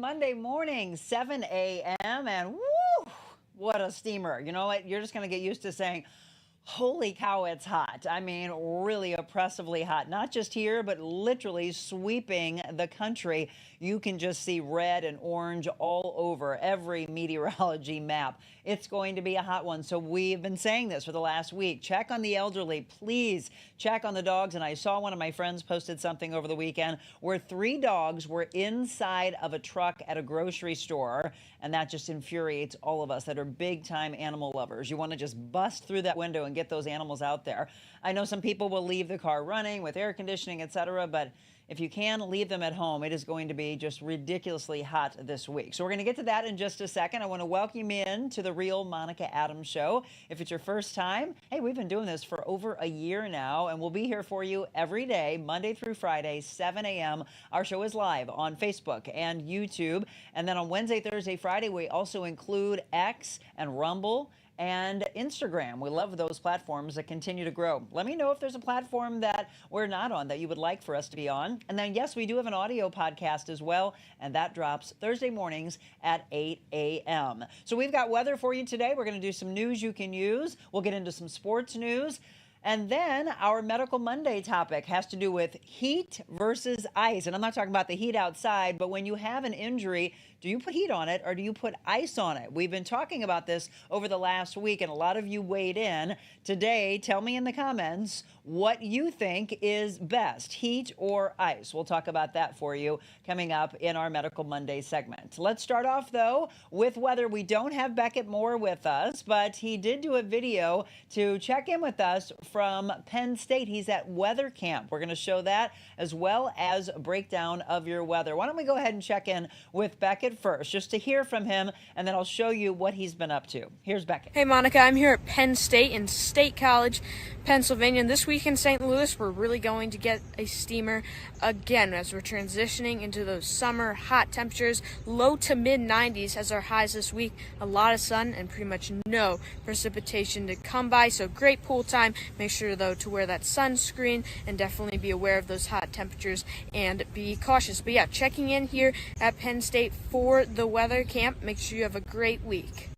Monday morning, 7 a.m. and woo, what a steamer. You know what? You're just going to get used to saying, holy cow, it's hot. I mean, really oppressively hot. Not just here, but literally sweeping the country. You can just see red and orange all over every meteorology map. It's going to be a hot one. So we've been saying this for the last week. Check on the elderly. Please check on the dogs. And I saw one of my friends posted something over the weekend where 3 dogs were inside of a truck at a grocery store. And that just infuriates all of us that are big time animal lovers. You want to just bust through that window and get those animals out there. I know some people will leave the car running with air conditioning, etc., but if you can, leave them at home. It is going to be just ridiculously hot this week. So we're going to get to that in just a second. I want to welcome you in to the Real Monica Adams Show. If it's your first time, hey, we've been doing this for over a year now, and we'll be here for you every day, Monday through Friday, 7 a.m. Our show is live on Facebook and YouTube. And then on Wednesday, Thursday, Friday, we also include X and Rumble and Instagram. We love those platforms that continue to grow. Let me know if there's a platform that we're not on that you would like for us to be on. And then, yes, we do have an audio podcast as well, and that drops Thursday mornings at 8 a.m. So we've got weather for you today. We're going to do some news you can use. We'll get into some sports news. And then our Medical Monday topic has to do with heat versus ice. And I'm not talking about the heat outside, but when you have an injury, do you put heat on it or do you put ice on it? We've been talking about this over the last week, and a lot of you weighed in. Today, tell me in the comments what you think is best, heat or ice. We'll talk about that for you coming up in our Medical Monday segment. Let's start off, though, with weather. We don't have Beckett Moore with us, but he did do a video to check in with us from Penn State. He's at weather camp. We're going to show that as well as a breakdown of your weather. Why don't we go ahead and check in with Beckett first, just to hear from him, and then I'll show you what he's been up to. Here's Beckett. Hey, Monica. I'm here at Penn State in State College, Pennsylvania. And this week in St. Louis, we're really going to get a steamer again as we're transitioning into those summer hot temperatures. Low to mid 90s as our highs this week. A lot of sun and pretty much no precipitation to come by. So great pool time. Make sure, though, to wear that sunscreen and definitely be aware of those hot temperatures and be cautious. But yeah, checking in here at Penn State for the weather camp. Make sure you have a great week.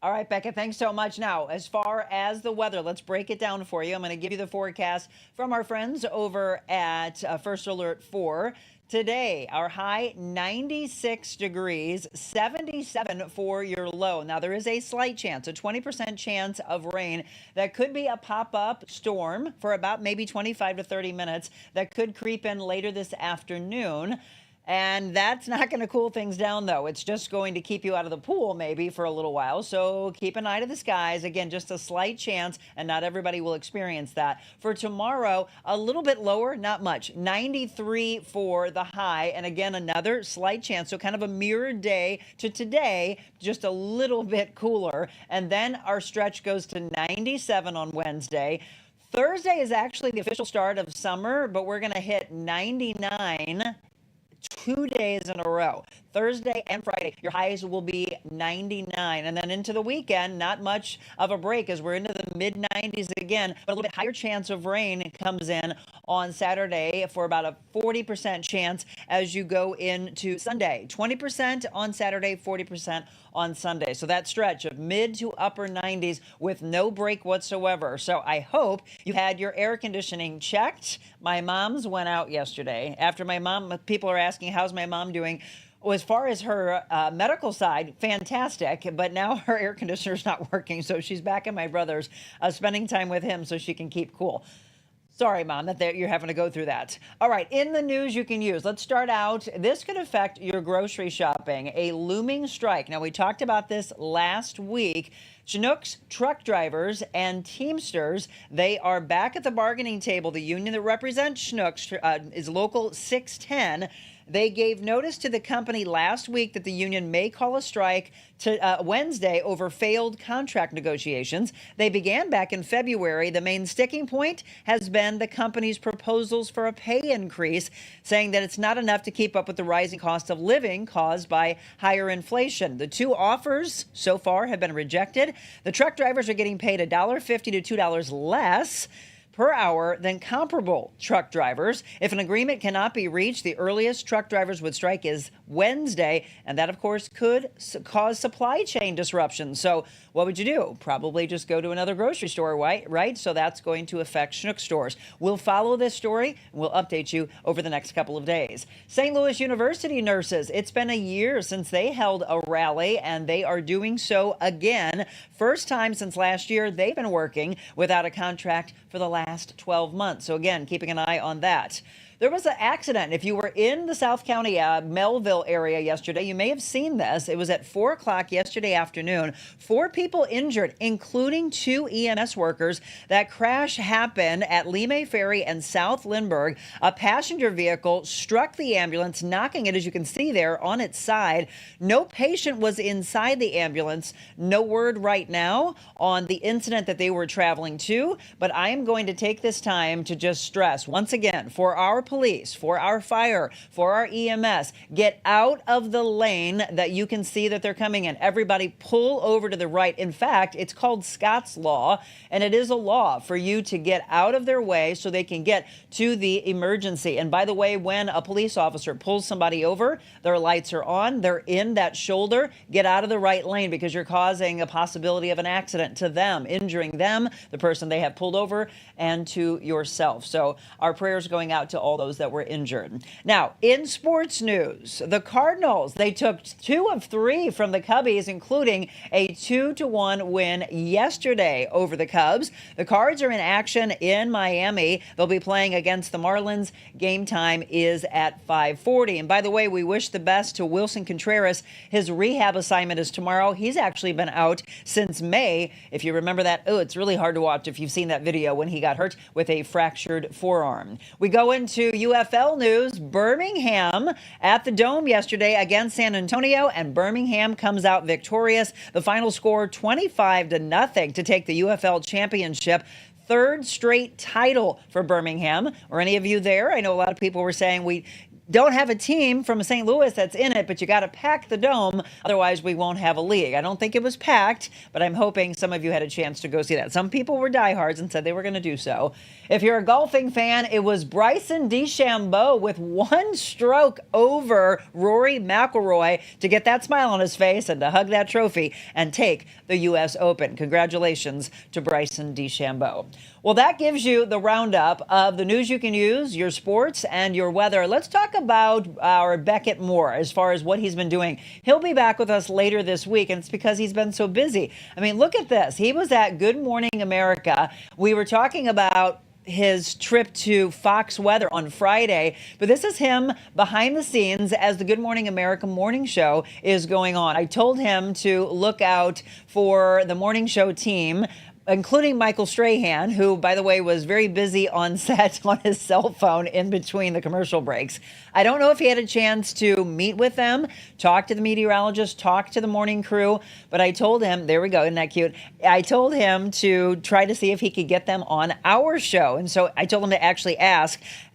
All right, Becca, thanks so much. Now, as far as the weather, let's break it down for you. I'm going to give you the forecast from our friends over at First Alert 4. Today, our high 96 degrees, 77 for your low. Now, there is a slight chance, a 20% chance of rain that could be a pop-up storm for about maybe 25 to 30 minutes that could creep in later this afternoon. And that's not going to cool things down, though. It's just going to keep you out of the pool maybe for a little while. So keep an eye to the skies. Again, just a slight chance, and not everybody will experience that. For tomorrow, a little bit lower, not much. 93 for the high. And again, another slight chance. So kind of a mirror day to today, just a little bit cooler. And then our stretch goes to 97 on Wednesday. Thursday is actually the official start of summer, but we're going to hit 99 2 days in a row. Thursday and Friday, your highs will be 99. And then into the weekend, not much of a break as we're into the mid-90s again, but a little bit higher chance of rain comes in on Saturday for about a 40% chance as you go into Sunday. 20% on Saturday, 40% on Sunday. So that stretch of mid to upper 90s with no break whatsoever. So I hope you had your air conditioning checked. My mom's went out yesterday. After my mom, people are asking, how's my mom doing? Well, as far as her medical side, fantastic. But now her air conditioner's not working. So she's back at my brother's, spending time with him so she can keep cool. Sorry, Mom, that you're having to go through that. All right, in the news you can use. Let's start out. This could affect your grocery shopping. A looming strike. Now, we talked about this last week. Chinooks, truck drivers, and Teamsters, they are back at the bargaining table. The union that represents Chinooks is Local 610. They gave notice to the company last week that the union may call a strike to Wednesday over failed contract negotiations. They began back in February. The main sticking point has been the company's proposals for a pay increase, saying that it's not enough to keep up with the rising cost of living caused by higher inflation. The 2 offers so far have been rejected. The truck drivers are getting paid $1.50 to $2 less. per hour than comparable truck drivers. If an agreement cannot be reached, the earliest truck drivers would strike is Wednesday, and that, of course, could cause supply chain disruptions. So what would you do? Probably just go to another grocery store, right? So that's going to affect Schnuck stores. We'll follow this story, and we'll update you over the next couple of days. St. Louis University nurses, it's been a year since they held a rally, and they are doing so again. First time since last year, they've been working without a contract for the last 12 months. So again, keeping an eye on that. There was an accident. If you were in the South County Melville area yesterday, you may have seen this. It was at 4 o'clock yesterday afternoon. 4 people injured, including 2 EMS workers. That crash happened at Lemay Ferry and South Lindbergh. A passenger vehicle struck the ambulance, knocking it, as you can see there, on its side. No patient was inside the ambulance. No word right now on the incident that they were traveling to, but I am going to take this time to just stress once again, for our police, for our fire, for our EMS, get out of the lane that you can see that they're coming in. Everybody pull over to the right. In fact, it's called Scott's Law, and it is a law for you to get out of their way so they can get to the emergency. And by the way, when a police officer pulls somebody over, their lights are on, they're in that shoulder, get out of the right lane because you're causing a possibility of an accident to them, injuring them, the person they have pulled over, and to yourself. So our prayers going out to all those that were injured. Now, in sports news, the Cardinals, they took 2 of 3 from the Cubbies, including a 2-1 win yesterday over the Cubs. The Cards are in action in Miami. They'll be playing against the Marlins. Game time is at 5:40. And by the way, we wish the best to Wilson Contreras. His rehab assignment is tomorrow. He's actually been out since May. If you remember that, it's really hard to watch if you've seen that video when he got hurt with a fractured forearm. We go into UFL news. Birmingham at the Dome yesterday against San Antonio, and Birmingham comes out victorious. The final score 25-0 to take the UFL championship. 3rd straight title for Birmingham. Were any of you there? I know a lot of people were saying we don't have a team from St. Louis that's in it, but you got to pack the Dome. Otherwise, we won't have a league. I don't think it was packed, but I'm hoping some of you had a chance to go see that. Some people were diehards and said they were going to do so. If you're a golfing fan, it was Bryson DeChambeau with 1 stroke over Rory McIlroy to get that smile on his face and to hug that trophy and take the U.S. Open. Congratulations to Bryson DeChambeau. Well, that gives you the roundup of the news you can use, your sports, and your weather. Let's talk about our Beckett Moore as far as what he's been doing. He'll be back with us later this week, and it's because he's been so busy. I mean, look at this. He was at Good Morning America. We were talking about his trip to Fox Weather on Friday, but this is him behind the scenes as the Good Morning America morning show is going on. I told him to look out for the morning show team, including Michael Strahan, who, by the way, was very busy on set on his cell phone in between the commercial breaks. I don't know if he had a chance to meet with them, talk to the meteorologist, talk to the morning crew, but I told him, there we go, isn't that cute? I told him to try to see if he could get them on our show. And so I told him to actually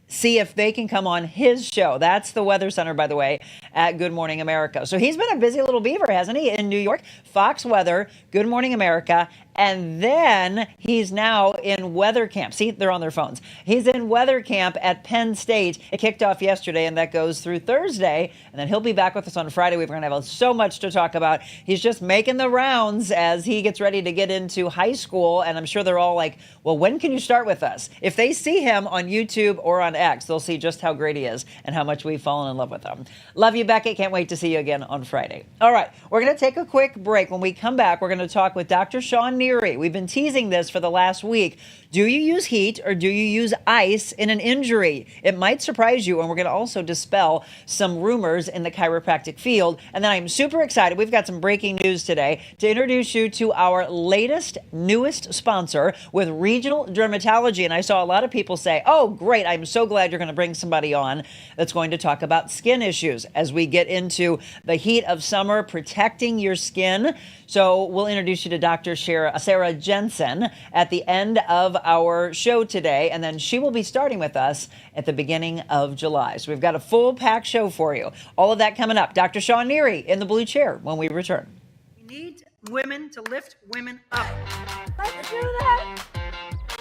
see if they can come on his show. That's the Weather Center, by the way, at Good Morning America. So he's been a busy little beaver, hasn't he? In New York, Fox Weather, Good Morning America, and then he's now in weather camp. See, they're on their phones. He's in weather camp at Penn State. It kicked off yesterday, and that goes through Thursday. And then he'll be back with us on Friday. We're going to have so much to talk about. He's just making the rounds as he gets ready to get into high school. And I'm sure they're all like, well, when can you start with us? If they see him on YouTube or on X, they'll see just how great he is and how much we've fallen in love with him. Love you, Beckett. Can't wait to see you again on Friday. All right, we're going to take a quick break. When we come back, we're going to talk with Dr. Sean Neary. We've been teasing this for the last week. Do you use heat or do you use ice in an injury? It might surprise you, and we're going to also dispel some rumors in the chiropractic field. And then I'm super excited. We've got some breaking news today to introduce you to our latest, newest sponsor with Regional Dermatology. And I saw a lot of people say, oh, great, I'm so glad you're going to bring somebody on that's going to talk about skin issues as we get into the heat of summer, protecting your skin. So we'll introduce you to Dr. Sarah Jensen at the end of our show today, and then she will be starting with us at the beginning of July. So we've got a full packed show for you. All of that coming up. Dr. Sean Neary in the blue chair when we return. We need women to lift women up. Let's do that.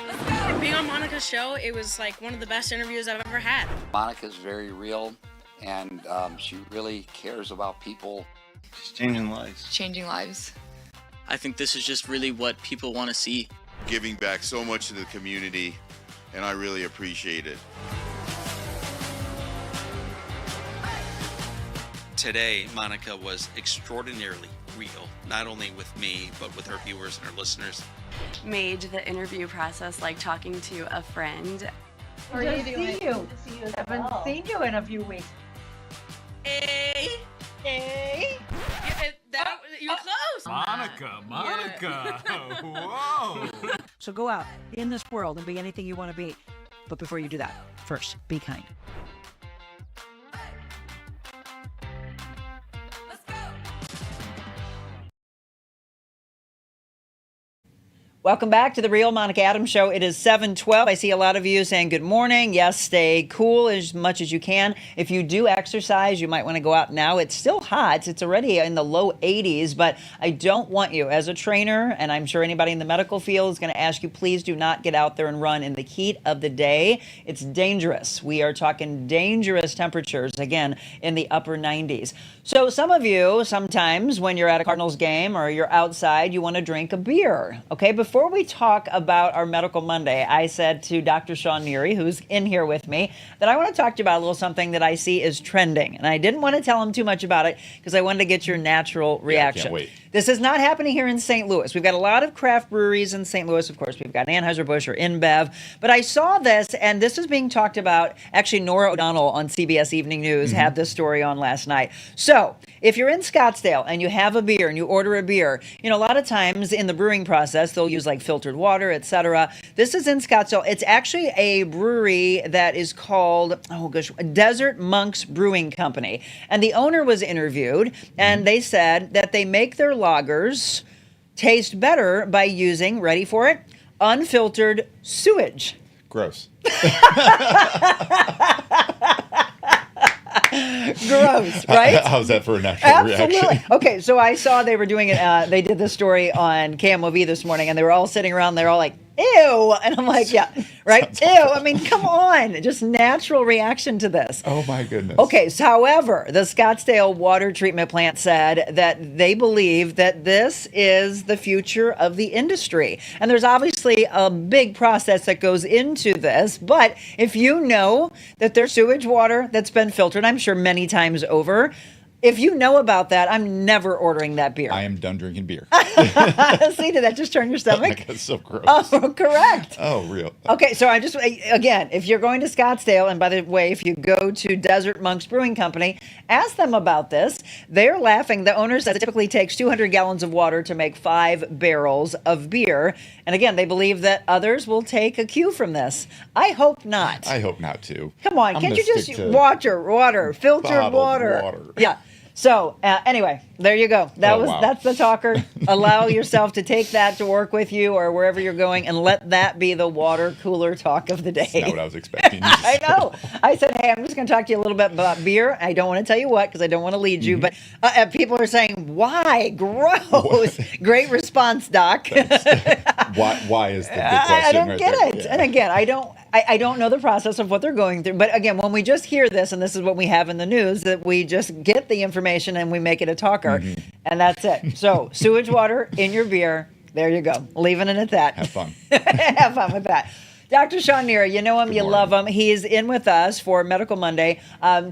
Let's go. Being on Monica's show, it was like one of the best interviews I've ever had. Monica's very real, and she really cares about people. She's changing lives. Changing lives. I think this is just really what people want to see. Giving back so much to the community, and I really appreciate it. Today, Monica was extraordinarily real, not only with me, but with her viewers and her listeners. Made the interview process like talking to a friend. How are you doing? Good to see you. Haven't seen you in a few weeks. Hey. You're close. Monica. Whoa. So go out in this world and be anything you want to be. But before you do that, first, be kind. Welcome back to the Real Monica Adams Show. It is 7:12. I see a lot of you saying good morning. Yes, stay cool as much as you can. If you do exercise, you might want to go out now. It's still hot. It's already in the low 80s, but I don't want you as a trainer, and I'm sure anybody in the medical field is going to ask you, please do not get out there and run in the heat of the day. It's dangerous. We are talking dangerous temperatures, again, in the upper 90s. So some of you, sometimes when you're at a Cardinals game or you're outside, you want to drink a beer. Okay, before we talk about our Medical Monday, I said to Dr. Sean Neary, who's in here with me, that I want to talk to you about a little something that I see is trending. And I didn't want to tell him too much about it because I wanted to get your natural reaction. I can't wait. This is not happening here in St. Louis. We've got a lot of craft breweries in St. Louis. Of course, we've got Anheuser-Busch or InBev. But I saw this, and this is being talked about. Actually, Nora O'Donnell on CBS Evening News had this story on last night. So if you're in Scottsdale and you have a beer and you order a beer, you know, a lot of times in the brewing process, they'll use like filtered water, etc. This is in Scottsdale. It's actually a brewery that is called, Desert Monks Brewing Company. And the owner was interviewed, and they said that they make their lagers taste better by using, ready for it, unfiltered sewage. Gross. Gross, right? How's that for a natural reaction? Okay, so I saw they were doing it. They did this story on KMOV this morning, and they were all sitting around. They're all like, ew. And I'm like, yeah, right? Ew. I mean, come on. Just natural reaction to this. Oh, my goodness. Okay, so however, the Scottsdale Water Treatment Plant said that they believe that this is the future of the industry. And there's obviously a big process that goes into this. But if you know that there's sewage water that's been filtered, I'm sure many times over, if you know about that, I'm never ordering that beer. I am done drinking beer. See, did that just turn your stomach? That's so gross. Oh, correct. Oh, real. Okay, so I just, again, if you're going to Scottsdale, and by the way, if you go to Desert Monks Brewing Company, ask them about this. They're laughing. The owner said it typically takes 200 gallons of water to make 5 barrels of beer. And again, they believe that others will take a cue from this. I hope not. I hope not, too. Come on, can't you just water, filtered water? Yeah. So anyway, there you go. That's the talker. Allow yourself to take that to work with you or wherever you're going, and let that be the water cooler talk of the day. That's not what I was expecting. I know. I said, hey, I'm just going to talk to you a little bit about beer. I don't want to tell you what because I don't want to lead you. But people are saying, why? Gross. Great response, Doc. Why is the big question? I don't get it. Yeah. And again, I don't know the process of what they're going through. But again, when we just hear this, and this is what we have in the news, that we just get the information and we make it a talker, and that's it. So sewage water in your beer. There you go. Leaving it at that. Have fun. Have fun with that. Dr. Sean Neary, you know him, you love him. He is in with us for Medical Monday,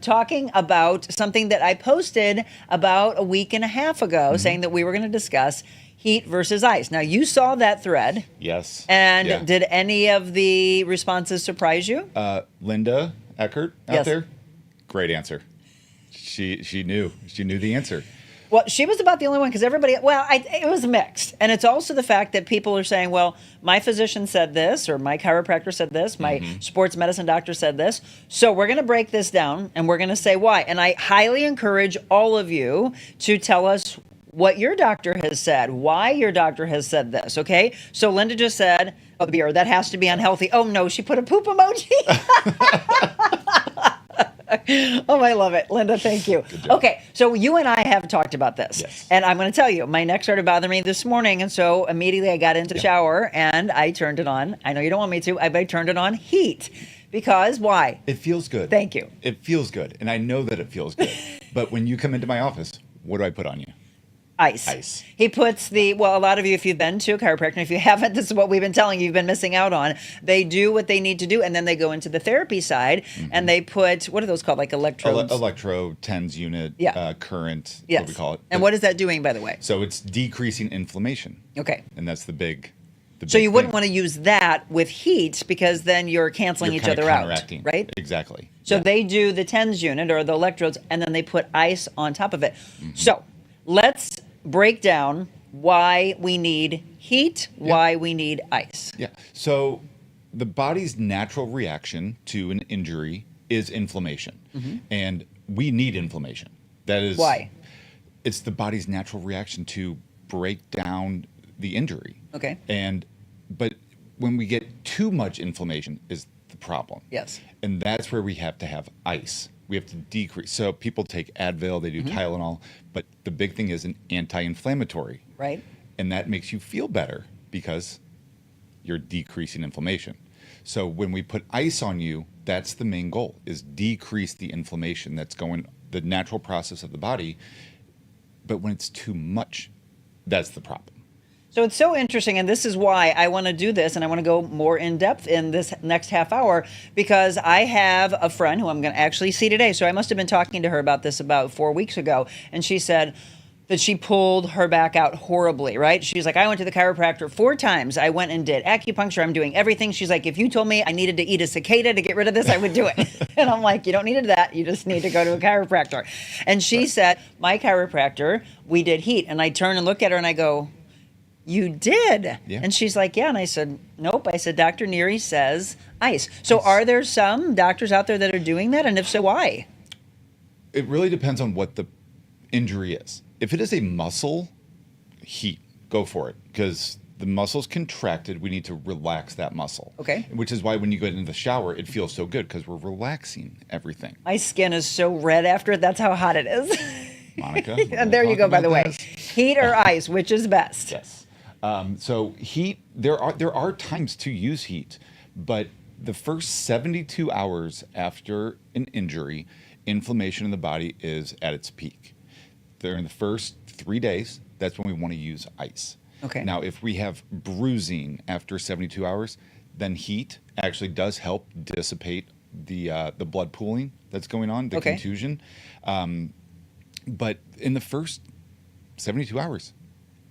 talking about something that I posted about a week and a half ago, saying that we were going to discuss heat versus ice. Now, you saw that thread. Yes. And did any of the responses surprise you? Linda Eckert out there, great answer. She knew the answer. Well, she was about the only one because everybody, it was mixed. And it's also the fact that people are saying, well, my physician said this, or my chiropractor said this, my sports medicine doctor said this. So we're going to break this down and we're going to say why. And I highly encourage all of you to tell us what your doctor has said, why your doctor has said this, okay? So Linda just said, a beer, that has to be unhealthy. Oh, no, she put a poop emoji. Oh, I love it. Linda, thank you. Okay, so you and I have talked about this. Yes. And I'm going to tell you, my neck started bothering me this morning. And so immediately I got into the shower and I turned it on. I know you don't want me to. I turned it on heat. Because why? It feels good. Thank you. It feels good. And I know that it feels good. But when you come into my office, what do I put on you? Ice. Ice. He puts a lot of you, if you've been to a chiropractor, and if you haven't, this is what we've been telling you, you've been missing out on. They do what they need to do, and then they go into the therapy side, and they put, what are those called, like electrodes? Electro, TENS unit, Yes. current, what we call it. And what is that doing, by the way? So it's decreasing inflammation. Okay. And that's the big So you wouldn't thing. want to use that with heat because then you're canceling You're each kinda other out, counteracting. right? Exactly. So they do the TENS unit or the electrodes, and then they put ice on top of it. So let's break down why we need heat, why we need ice. Yeah. So the body's natural reaction to an injury is inflammation. And we need inflammation. That is Why? It's the body's natural reaction to break down the injury. Okay. But when we get too much inflammation is the problem. Yes. And that's where we have to have ice. We have to decrease. So people take Advil, they do Tylenol, but the big thing is an anti-inflammatory. Right. And that makes you feel better because you're decreasing inflammation. So when we put ice on you, that's the main goal, is decrease the inflammation that's going, the natural process of the body. But when it's too much, that's the problem. So it's so interesting, and this is why I want to do this, and I want to go more in depth in this next half hour, because I have a friend who I'm going to actually see today. So I must have been talking to her about this about 4 weeks ago, and she said that she pulled her back out horribly, right? She's like, I went to the chiropractor 4 times. I went and did acupuncture. I'm doing everything. She's like, if you told me I needed to eat a cicada to get rid of this, I would do it. And I'm like, you don't need that. You just need to go to a chiropractor. And she said, my chiropractor, we did heat. And I turn and look at her and I go, you did? Yeah. And she's like, yeah. And I said, nope. I said, Dr. Neary says ice. So are there some doctors out there that are doing that? And if so, why? It really depends on what the injury is. If it is a muscle, heat, go for it. Because the muscle's contracted, we need to relax that muscle. Okay. Which is why when you get into the shower, it feels so good because we're relaxing everything. My skin is so red after it. That's how hot it is. Monica. And there you go, by the way. Heat or ice, which is best? Yes. So heat, there are times to use heat, but the first 72 hours after an injury, inflammation in the body is at its peak. During the first 3 days, that's when we want to use ice. Okay. Now, if we have bruising after 72 hours, then heat actually does help dissipate the blood pooling that's going on, the contusion. But in the first 72 hours,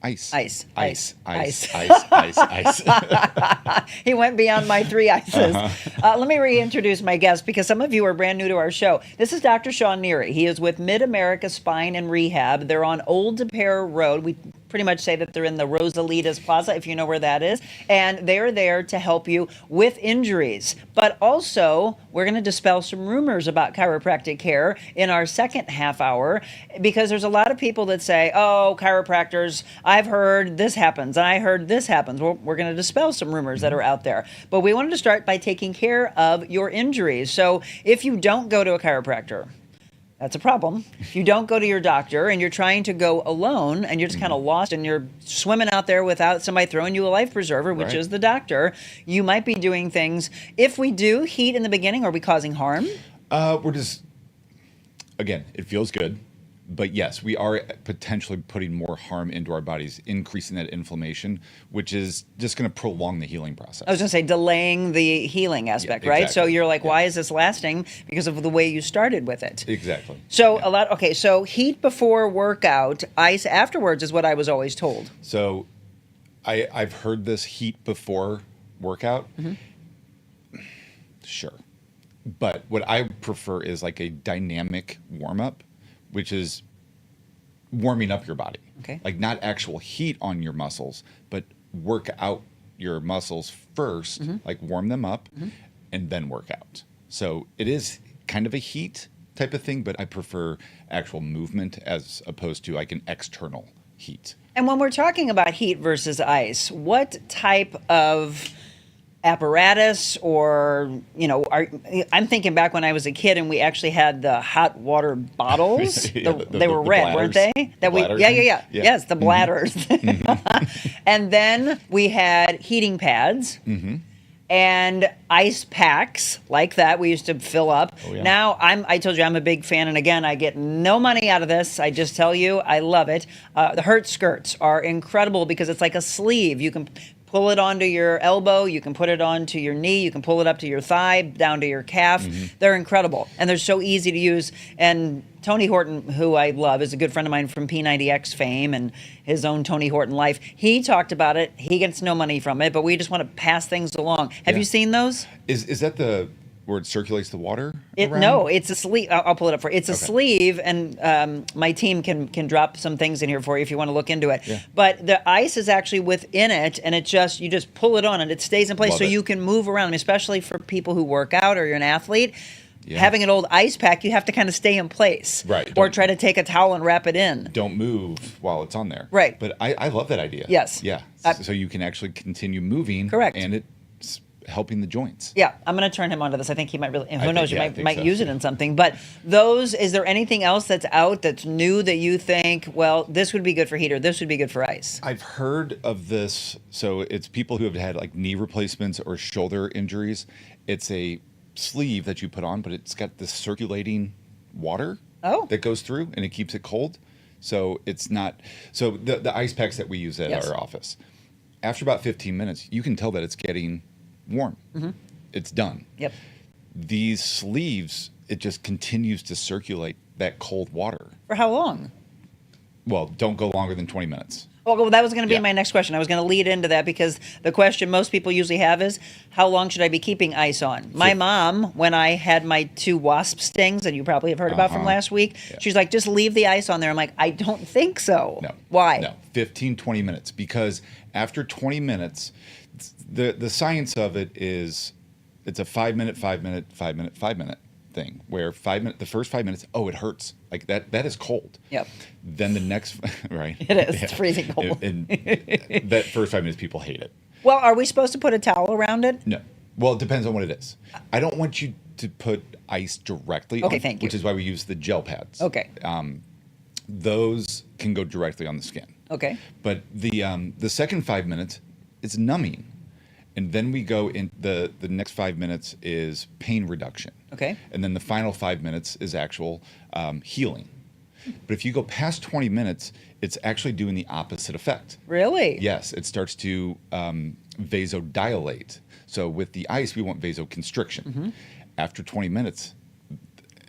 ice. Ice. Ice. Ice. Ice. Ice. Ice. Ice. He went beyond my 3 ices. Let me reintroduce my guest because some of you are brand new to our show. This is Dr. Sean Neary. He is with Mid-America Spine and Rehab. They're on Old De Pere Road. We pretty much say that they're in the Rosalitas Plaza, if you know where that is. And they're there to help you with injuries. But also, we're going to dispel some rumors about chiropractic care in our second half hour because there's a lot of people that say, oh, chiropractors, I've heard this happens and I heard this happens. Well, we're going to dispel some rumors that are out there. But we wanted to start by taking care of your injuries. So if you don't go to a chiropractor, that's a problem. If you don't go to your doctor and you're trying to go alone and you're just kind of lost and you're swimming out there without somebody throwing you a life preserver, which is the doctor, you might be doing things. If we do heat in the beginning, are we causing harm? We're just, again, it feels good. But yes, we are potentially putting more harm into our bodies, increasing that inflammation, which is just going to prolong the healing process. I was going to say delaying the healing aspect, right? exactly. So you're like, why is this lasting? Because of the way you started with it. Exactly. So so heat before workout, ice afterwards is what I was always told. So I've heard this heat before workout. Sure. But what I prefer is like a dynamic warm-up, which is warming up your body. Okay. Like not actual heat on your muscles, but work out your muscles first, like warm them up and then work out. So it is kind of a heat type of thing, but I prefer actual movement as opposed to like an external heat. And when we're talking about heat versus ice, what type of apparatus, or I'm thinking back when I was a kid and we actually had the hot water bottles. Yeah, they were red, weren't they? Bladders. Yeah. Yeah. Yes, the bladders. And then we had heating pads. And ice packs like that we used to fill up. Oh, yeah. Now I told you I'm a big fan, and again, I get no money out of this. I just tell you I love it. The Hurt skirts are incredible because it's like a sleeve. You can pull it onto your elbow, you can put it onto your knee, you can pull it up to your thigh, down to your calf. They're incredible, and they're so easy to use. And Tony Horton, who I love, is a good friend of mine from P90X fame and his own Tony Horton Life. He talked about it. He gets no money from it, but we just want to pass things along. Have you seen those? Is that the where it circulates the water around? No, it's a sleeve. I'll pull it up for you. It's a sleeve, and my team can drop some things in here for you if you want to look into it. Yeah. But the ice is actually within it, and you just pull it on, and it stays in place, Love so it. you can move around, especially for people who work out or you're an athlete. Yeah. Having an old ice pack, you have to kind of stay in place. Right. Or Don't- try to take a towel and wrap it in. Don't move while it's on there. Right. But I love that idea. Yes. Yeah. So you can actually continue moving. Correct. And it's helping the joints. Yeah, I'm going to turn him onto this. I think he might really, who knows, you I think might so. use it in something. But is there anything else that's out that's new that you think, well, this would be good for heat or this would be good for ice? I've heard of this. So it's people who have had like knee replacements or shoulder injuries. It's a sleeve that you put on, but it's got this circulating water that goes through, and it keeps it cold. So it's not. So the ice packs that we use at our office, after about 15 minutes, you can tell that it's getting warm. It's done. Yep. These sleeves, it just continues to circulate that cold water. For how long? Well, don't go longer than 20 minutes. Well, that was going to be Yeah. my next question. I was going to lead into that because the question most people usually have is, how long should I be keeping ice on? My mom, when I had my 2 wasp stings that you probably have heard about from last week, she's like, just leave the ice on there. I'm like, I don't think so. No. Why? No, 15, 20 minutes. Because after 20 minutes, the science of it is it's a 5 minute, 5 minute, 5 minute, 5 minute thing where the first 5 minutes, it hurts. Like that is cold. Yep. Then the next, right? It is. It's freezing cold. And that first 5 minutes, people hate it. Well, are we supposed to put a towel around it? No. Well, it depends on what it is. I don't want you to put ice directly Okay, on, thank you. which is why we use the gel pads. Okay. Those can go directly on the skin. Okay. But the second 5 minutes, it's numbing. And then we go in the next 5 minutes is pain reduction. Okay. And then the final 5 minutes is actual healing. But if you go past 20 minutes, it's actually doing the opposite effect. Really? Yes, it starts to vasodilate. So with the ice, we want vasoconstriction. After 20 minutes,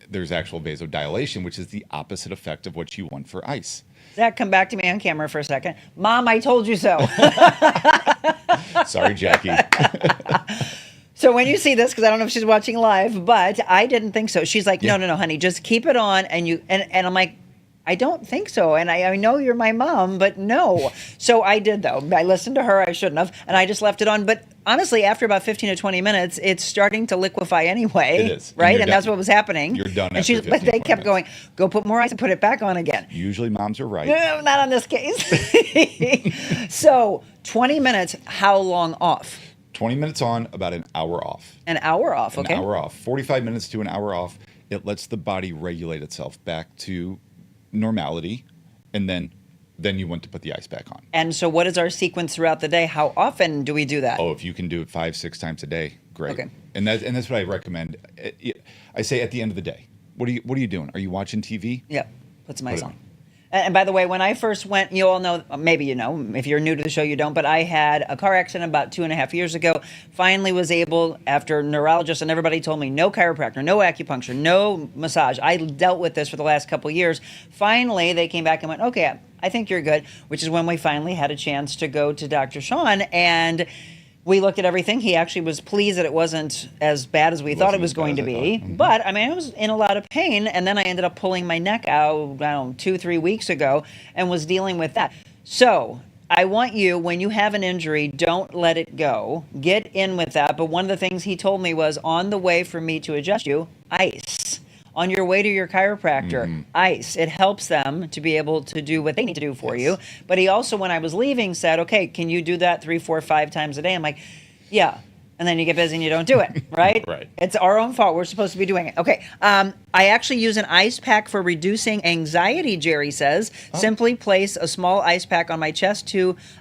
there's actual vasodilation, which is the opposite effect of what you want for ice. Zach, come back to me on camera for a second. Mom, I told you so. Sorry, Jackie. So when you see this, because I don't know if she's watching live, but I didn't think so. She's like, no, honey, just keep it on. And I'm like, I don't think so. And I know you're my mom, but no. So I did, though. I listened to her. I shouldn't have. And I just left it on. But honestly, after about 15 to 20 minutes, it's starting to liquefy anyway. It is. Right? And And that's what was happening. You're done And after she's, 15, but they 20 kept minutes. going, go put more ice and put it back on again. Usually moms are right. No, not on this case. So 20 minutes, how long off? 20 minutes on, about an hour off. An hour off, okay. An hour off. 45 minutes to an hour off. It lets the body regulate itself back to normality. And then you want to put the ice back on. And so what is our sequence throughout the day? How often do we do that? Oh, if you can do it 5-6 times a day, great. Okay. And that's what I recommend. I say at the end of the day, what are you doing? Are you watching TV? Yeah, put some ice it on. on. And by the way, when I first went, you all know, maybe you know, if you're new to the show, you don't, but I had a car accident about 2.5 years ago. Finally was able, after neurologist and everybody told me, no chiropractor, no acupuncture, no massage. I dealt with this for the last couple of years. Finally, they came back and went, okay, I think you're good, which is when we finally had a chance to go to Dr. Sean, and we looked at everything. He actually was pleased that it wasn't as bad as we thought it was going to be. But, I mean, I was in a lot of pain, and then I ended up pulling my neck out, I don't know, 2-3 weeks ago, and was dealing with that. So I want you, when you have an injury, don't let it go. Get in with that. But one of the things he told me was, on the way for me to adjust you, ice. On your way to your chiropractor, ice. It helps them to be able to do what they need to do for you. But he also, when I was leaving, said, okay, can you do that 3, 4, 5 times a day? I'm like, yeah. And then you get busy and you don't do it, right? Right. It's our own fault. We're supposed to be doing it. Okay. I actually use an ice pack for reducing anxiety, Jerry says. Simply place a small ice pack on my chest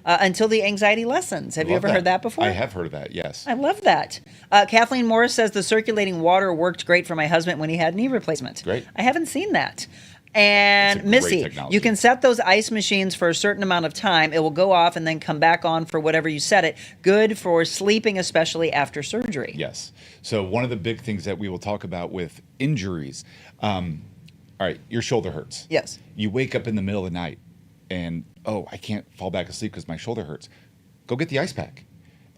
until the anxiety lessens. Have you ever heard that before? I have heard of that, yes. I love that. Kathleen Morris says the circulating water worked great for my husband when he had knee replacement. Great. I haven't seen that. And It's a great Missy, technology. you can set those ice machines for a certain amount of time. It will go off and then come back on for whatever you set it. Good for sleeping, especially after surgery. Yes. So one of the big things that we will talk about with injuries, all right, your shoulder hurts. Yes. You wake up in the middle of the night and, oh, I can't fall back asleep because my shoulder hurts. Go get the ice pack.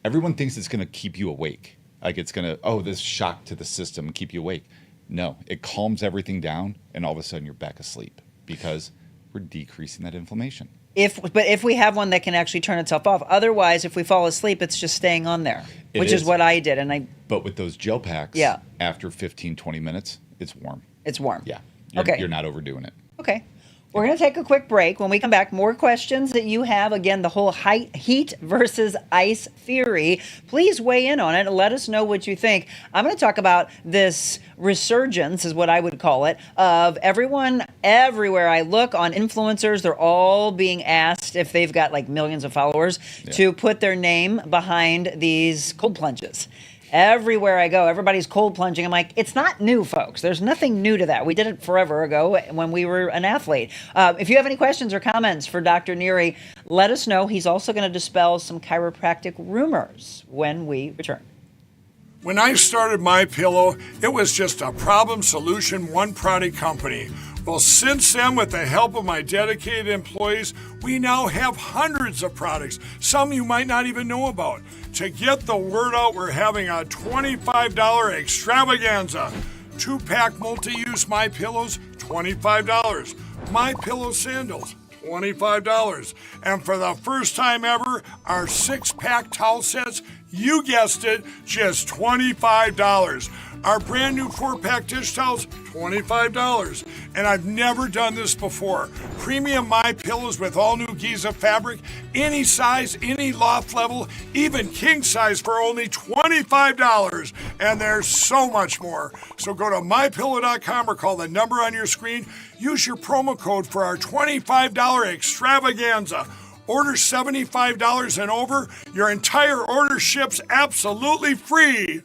Everyone thinks it's going to keep you awake. Like it's going to, this shock to the system and keep you awake. No, it calms everything down, and all of a sudden you're back asleep because we're decreasing that inflammation. But if we have one that can actually turn itself off, otherwise, if we fall asleep, it's just staying on there, which is what I did. But with those gel packs, Yeah. after 15, 20 minutes, it's warm. It's warm. Yeah. Okay. You're not overdoing it. Okay. We're going to take a quick break. When we come back, more questions that you have. Again, the whole heat versus ice theory. Please weigh in on it and let us know what you think. I'm going to talk about this resurgence, is what I would call it, of everyone everywhere I look on influencers. They're all being asked, if they've got like millions of followers, to put their name behind these cold plunges. Everywhere I go, everybody's cold plunging. I'm like, it's not new, folks. There's nothing new to that. We did it forever ago when we were an athlete. If you have any questions or comments for Dr. Neary, let us know. He's also going to dispel some chiropractic rumors when we return. When I started MyPillow, it was just a problem solution, one product company. Well, since then, with the help of my dedicated employees, we now have hundreds of products, some you might not even know about. To get the word out, we're having a $25 extravaganza. 2-pack multi-use MyPillows, $25. MyPillow sandals, $25. And for the first time ever, our 6-pack towel sets, you guessed it, just $25. Our brand new 4-pack dish towels, $25. And I've never done this before. Premium MyPillows with all new Giza fabric, any size, any loft level, even king size for only $25. And there's so much more. So go to MyPillow.com or call the number on your screen. Use your promo code for our $25 extravaganza. Order $75 and over. Your entire order ships absolutely free.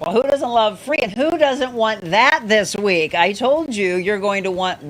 Well, who doesn't love free and who doesn't want that this week? I told you you're going to want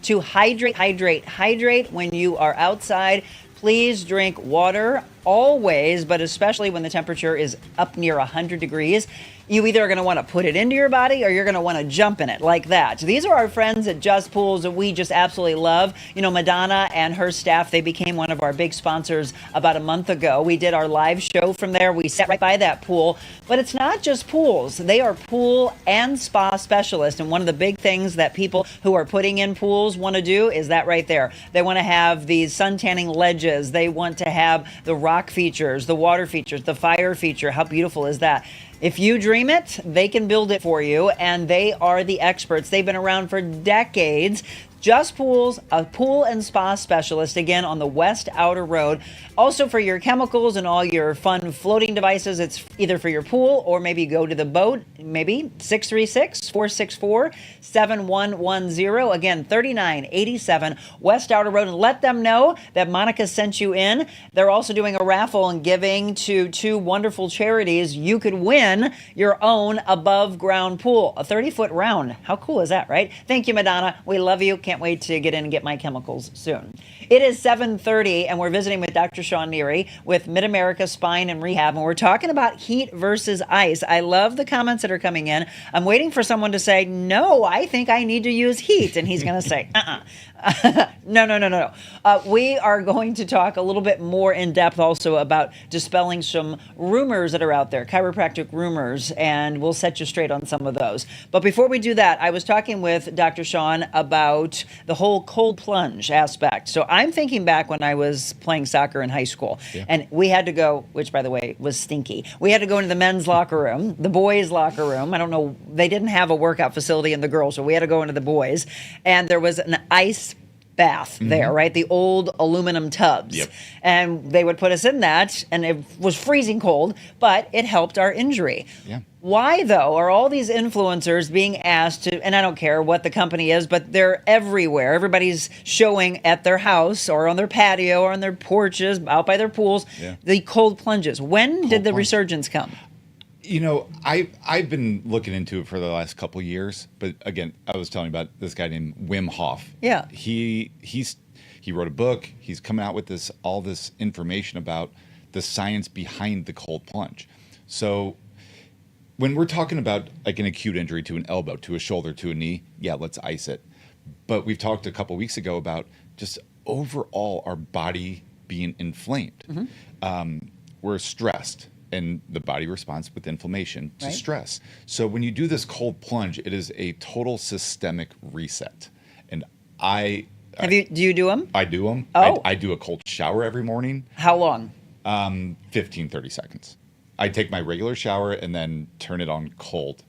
to hydrate when you are outside. Please drink water always, but especially when the temperature is up near 100 degrees. You either are going to want to put it into your body or you're going to want to jump in it like that. So these are our friends at Just Pools that we just absolutely love. You know, Madonna and her staff, they became one of our big sponsors about a month ago. We did our live show from there. We sat right by that pool. But it's not just pools. They are pool and spa specialists. And one of the big things that people who are putting in pools want to do is that right there. They want to have these sun tanning ledges. They want to have the rock features, the water features, the fire feature. How beautiful is that? If you dream it, they can build it for you, and they are the experts. They've been around for decades. Just Pools, a pool and spa specialist, again, on the West Outer Road. Also for your chemicals and all your fun floating devices, it's either for your pool or maybe go to the boat, maybe 636-464-7110. Again, 3987 West Outer Road. And let them know that Monica sent you in. They're also doing a raffle and giving to 2 wonderful charities. You could win your own above ground pool, a 30-foot round. How cool is that, right? Thank you, Madonna. We love you. Can't wait to get in and get my chemicals soon. It is 7:30 and we're visiting with Dr. Sean Neary with Mid-America Spine and Rehab, and we're talking about heat versus ice. I love the comments that are coming in. I'm waiting for someone to say, no, I think I need to use heat. And he's going to say, No. We are going to talk a little bit more in depth also about dispelling some rumors that are out there, chiropractic rumors, and we'll set you straight on some of those. But before we do that, I was talking with Dr. Sean about the whole cold plunge aspect. So I'm thinking back when I was playing soccer in high school, and we had to go, which by the way was stinky. We had to go into the men's locker room, the boys' locker room. I don't know, they didn't have a workout facility in the girls, so we had to go into the boys, and there was an ice bath there, right? The old aluminum tubs. Yep. And they would put us in that, and it was freezing cold, but it helped our injury. Yeah. Why, though, are all these influencers being asked to, and I don't care what the company is, but they're everywhere. Everybody's showing at their house or on their patio or on their porches, out by their pools, the cold plunges. When did the resurgence come? You know, I've been looking into it for the last couple of years, but again, I was telling you about this guy named Wim Hof. Yeah. He wrote a book. He's coming out with all this information about the science behind the cold plunge. So when we're talking about like an acute injury to an elbow, to a shoulder, to a knee, yeah, let's ice it. But we've talked a couple of weeks ago about just overall our body being inflamed. We're stressed. And the body responds with inflammation to stress. So when you do this cold plunge, it is a total systemic reset. And do you do them? I do them. Oh. I do a cold shower every morning. How long? 15, 30 seconds. I take my regular shower and then turn it on cold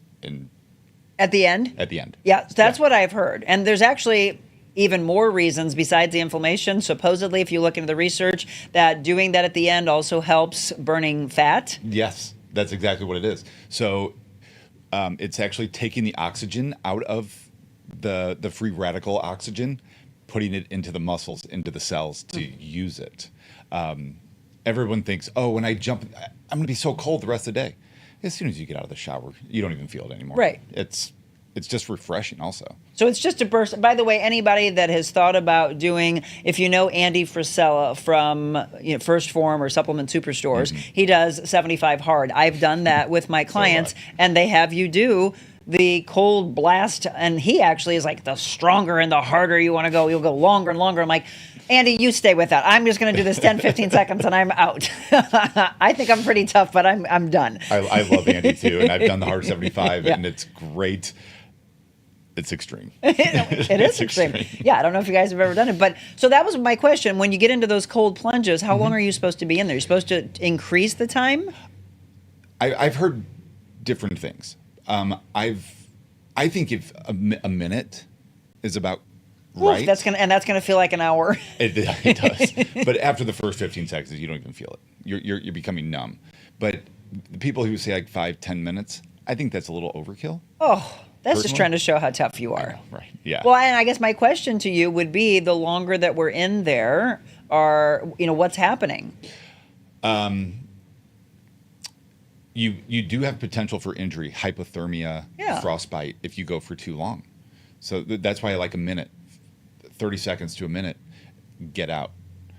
At the end? At the end. Yeah, that's what I've heard. And there's actually even more reasons besides the inflammation. Supposedly, if you look into the research, that doing that at the end also helps burning fat. Yes, that's exactly what it is. So it's actually taking the oxygen out of the free radical oxygen, putting it into the muscles, into the cells to use it. Everyone thinks, oh, when I jump, I'm going to be so cold the rest of the day. As soon as you get out of the shower, you don't even feel it anymore. Right. It's just refreshing also. So it's just a burst. By the way, anybody that has thought about doing, if you know Andy Frisella from First Form or Supplement Superstores, he does 75 hard. I've done that with my clients, and they have you do the cold blast, and he actually is like, the stronger and the harder you want to go, you'll go longer and longer. I'm like, Andy, you stay with that. I'm just going to do this 10, 15 seconds and I'm out. I think I'm pretty tough, but I'm done. I love Andy too, and I've done the hard 75, and it's great. It's extreme. It is extreme. Yeah, I don't know if you guys have ever done it. But so that was my question. When you get into those cold plunges, how long are you supposed to be in there? You're supposed to increase the time? I've heard different things. I think if a minute is about right. Oof, that's gonna feel like an hour. It does. But after the first 15 seconds, you don't even feel it. You're becoming numb. But the people who say like 5-10 minutes, I think that's a little overkill. Oh. That's just trying to show how tough you are. Right. Yeah. Well, and I guess my question to you would be: the longer that we're in there, what's happening? You do have potential for injury, hypothermia, frostbite if you go for too long. So that's why I like a minute, 30 seconds to a minute. Get out.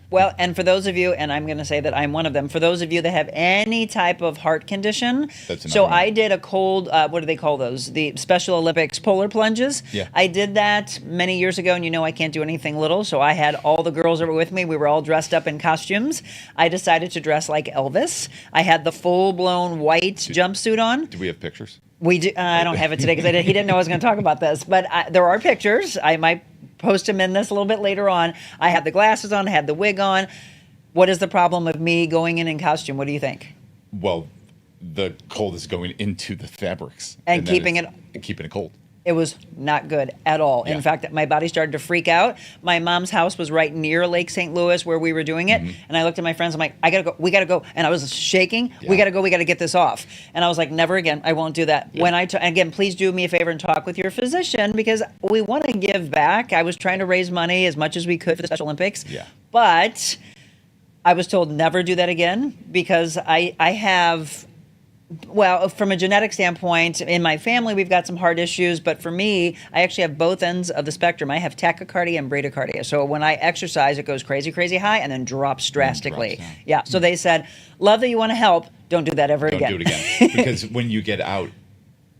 Well, and for those of you, and I'm going to say that I'm one of them, for those of you that have any type of heart condition, I did a cold, what do they call those? The Special Olympics polar plunges. Yeah. I did that many years ago, and I can't do anything little, so I had all the girls that were with me. We were all dressed up in costumes. I decided to dress like Elvis. I had the full-blown white jumpsuit on. Do we have pictures? We do. I don't have it today because he didn't know I was going to talk about this, but there are pictures. I might post them in this a little bit later on. I had the glasses on, I had the wig on. What is the problem of me going in costume? What do you think? Well, the cold is going into the fabrics and keeping it cold. It was not good at all. Yeah. In fact, my body started to freak out. My mom's house was right near Lake St. Louis where we were doing it. And I looked at my friends. I'm like, I got to go. We got to go. And I was shaking. Yeah. We got to go. We got to get this off. And I was like, never again. I won't do that. Yeah. Again, please do me a favor and talk with your physician because we want to give back. I was trying to raise money as much as we could for the Special Olympics. Yeah. But I was told never do that again because I have... Well, from a genetic standpoint, in my family, we've got some heart issues. But for me, I actually have both ends of the spectrum. I have tachycardia and bradycardia. So when I exercise, it goes crazy, crazy high and then drops drastically. Yeah. So they said, love that you want to help. Don't do that ever again. Don't do it again. Because when you get out,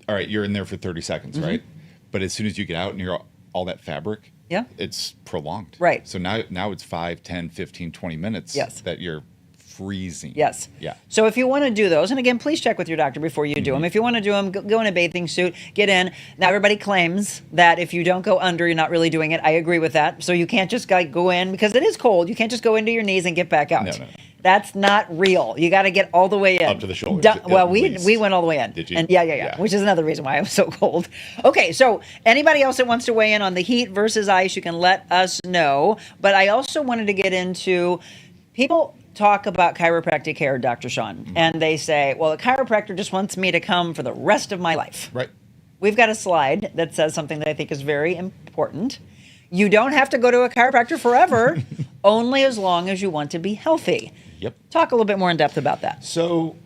all right, you're in there for 30 seconds, right? But as soon as you get out and you're all that fabric, it's prolonged. Right. So now it's 5, 10, 15, 20 minutes that you're freezing. Yes. Yeah. So if you want to do those, and again, please check with your doctor before you do them. If you want to do them, go in a bathing suit, get in. Now, everybody claims that if you don't go under, you're not really doing it. I agree with that. So you can't just go in because it is cold. You can't just go into your knees and get back out. No. That's not real. You got to get all the way in. Up to the shoulders, Well, at we least. went all the way in. Did you? And yeah. Which is another reason why I'm so cold. Okay, so anybody else that wants to weigh in on the heat versus ice, you can let us know. But I also wanted to get into people talk about chiropractic care, Dr. Sean, and they say, well, the chiropractor just wants me to come for the rest of my life. Right. We've got a slide that says something that I think is very important. You don't have to go to a chiropractor forever, only as long as you want to be healthy. Yep. Talk a little bit more in depth about that. So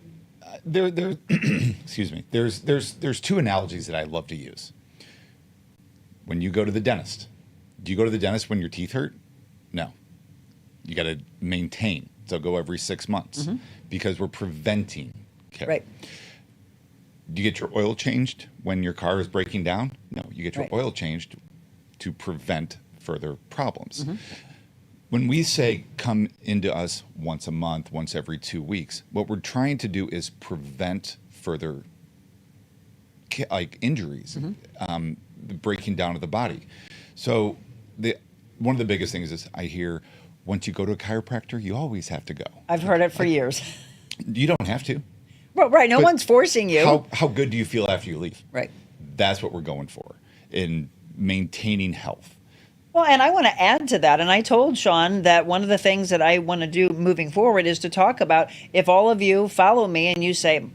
there excuse me. There's two analogies that I love to use. When you go to the dentist, do you go to the dentist when your teeth hurt? No. You got to maintain. So go every 6 months because we're preventing care. Right. Do you get your oil changed when your car is breaking down? No, you get your oil changed to prevent further problems. When we say come into us once a month, once every 2 weeks, what we're trying to do is prevent further like injuries, the breaking down of the body. So one of the biggest things is I hear, once you go to a chiropractor, you always have to go. I've heard it for years. You don't have to. Well, right. No one's forcing you. How good do you feel after you leave? Right. That's what we're going for in maintaining health. Well, and I want to add to that. And I told Sean that one of the things that I want to do moving forward is to talk about if all of you follow me and you say,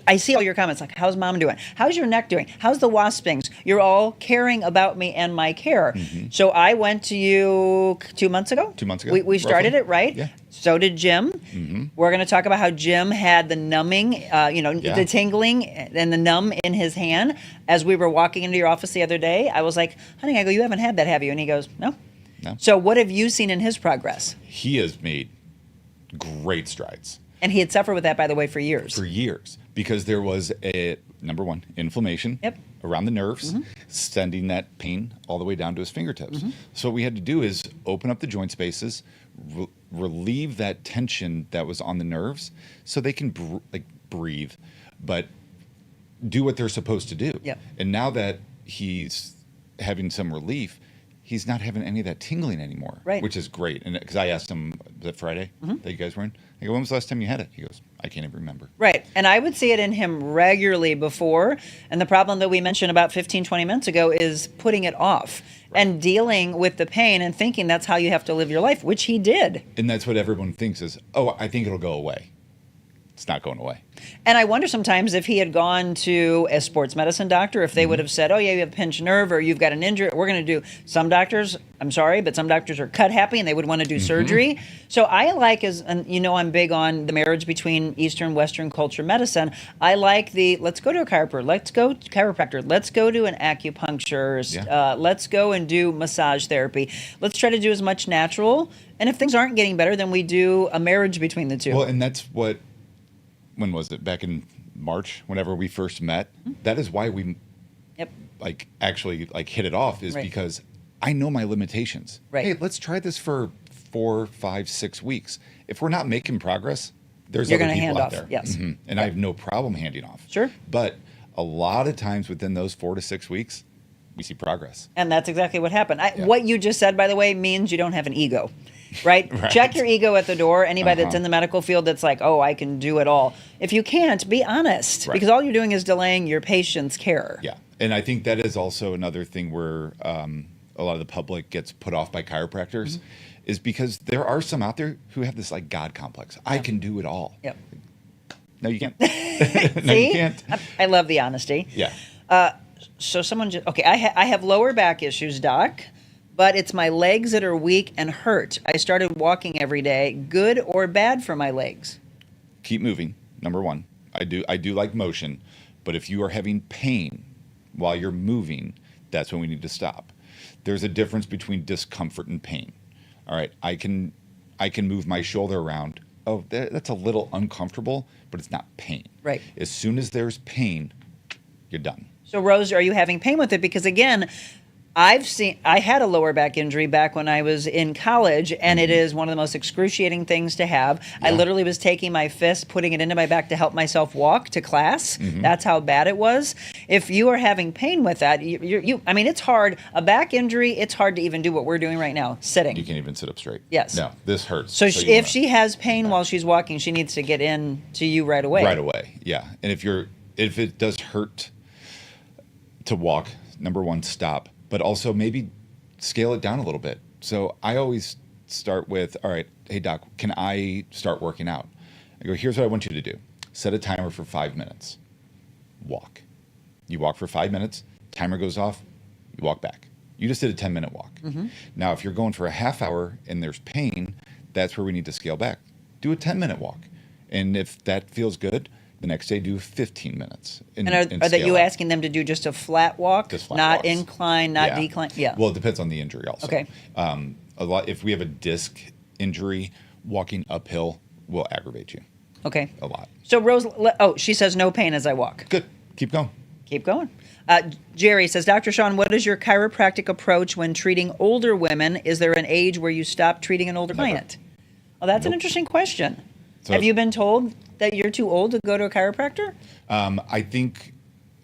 I see all your comments like, how's mom doing? How's your neck doing? How's the wasp stings? You're all caring about me and my care. So I went to you 2 months ago. 2 months ago. We started it, right? Yeah. So did Jim. We're going to talk about how Jim had the numbing, the tingling and the numb in his hand. As we were walking into your office the other day, I was like, honey, I go, you haven't had that, have you? And he goes, no. So what have you seen in his progress? He has made great strides. And he had suffered with that, by the way, for years. For years. Because there was number one, inflammation around the nerves, sending that pain all the way down to his fingertips. So what we had to do is open up the joint spaces, relieve that tension that was on the nerves so they can breathe, but do what they're supposed to do. And now that he's having some relief, he's not having any of that tingling anymore, which is great. And because I asked him, was it Friday that you guys were in? I go, when was the last time you had it? He goes, I can't even remember. Right. And I would see it in him regularly before. And the problem that we mentioned about 15, 20 minutes ago is putting it off and dealing with the pain and thinking that's how you have to live your life, which he did. And that's what everyone thinks is, oh, I think it'll go away. It's not going away. And I wonder sometimes if he had gone to a sports medicine doctor, if they would have said, oh, yeah, you have a pinched nerve or you've got an injury. We're going to do some doctors. I'm sorry, but some doctors are cut happy and they would want to do surgery. So I like, and I'm big on the marriage between Eastern, Western culture medicine. I like let's go to a chiropractor. Let's go to chiropractor. Let's go to an acupuncturist. Let's go and do massage therapy. Let's try to do as much natural. And if things aren't getting better, then we do a marriage between the two. Well, and that's what, when was it? Back in March, whenever we first met. That is why we actually hit it off, is because I know my limitations. Hey, let's try this for 4, 5, 6 weeks. If we're not making progress, there's You're other gonna people hand out off, there. yes. And I have no problem handing off. Sure. But a lot of times within those 4 to 6 weeks, we see progress. And that's exactly what happened. What you just said, by the way, means you don't have an ego. Right? Check your ego at the door. Anybody that's in the medical field that's like, oh, I can do it all. If you can't, be honest, because all you're doing is delaying your patient's care. Yeah. And I think that is also another thing where a lot of the public gets put off by chiropractors is because there are some out there who have this God complex. I can do it all. Yep. No, you can't. No, you can't. I love the honesty. Yeah. So someone just, I have lower back issues, doc. But it's my legs that are weak and hurt. I started walking every day. Good or bad for my legs? Keep moving. Number one, I do like motion, but if you are having pain while you're moving, that's when we need to stop. There's a difference between discomfort and pain. All right, I can move my shoulder around. Oh, that's a little uncomfortable, but it's not pain. Right. As soon as there's pain, you're done. So Rose, are you having pain with it? Because again, I had a lower back injury back when I was in college, and it is one of the most excruciating things to have. I literally was taking my fist, putting it into my back to help myself walk to class. That's how bad it was. if you are having pain with that, I mean, it's hard. A back injury, it's hard to even do what we're doing right now, sitting. You can't even sit up straight. Yes. No, this hurts. So, if she has pain while she's walking, she needs to get in to you right away. Right away, yeah. And if it does hurt to walk, number one, stop, but also maybe scale it down a little bit. So I always start with, all right, hey doc, can I start working out? I go, here's what I want you to do. Set a timer for 5 minutes. Walk. You walk for 5 minutes, timer goes off, you walk back. You just did a 10-minute walk. Now, if you're going for a half hour and there's pain, that's where we need to scale back. Do a 10-minute walk. And if that feels good, the next day do 15 minutes. And are that you asking them to do just a flat walk? Just flat not walks. incline, not decline? Yeah. Well, it depends on the injury also. Okay. If we have a disc injury, walking uphill will aggravate you Okay. a lot. So Rose, she says no pain as I walk. Good. Keep going. Keep going. Jerry says, Dr. Sean, what is your chiropractic approach when treating older women? Is there an age where you stop treating an older client? Well, that's an interesting question. So, have you been told that you're too old to go to a chiropractor? I think,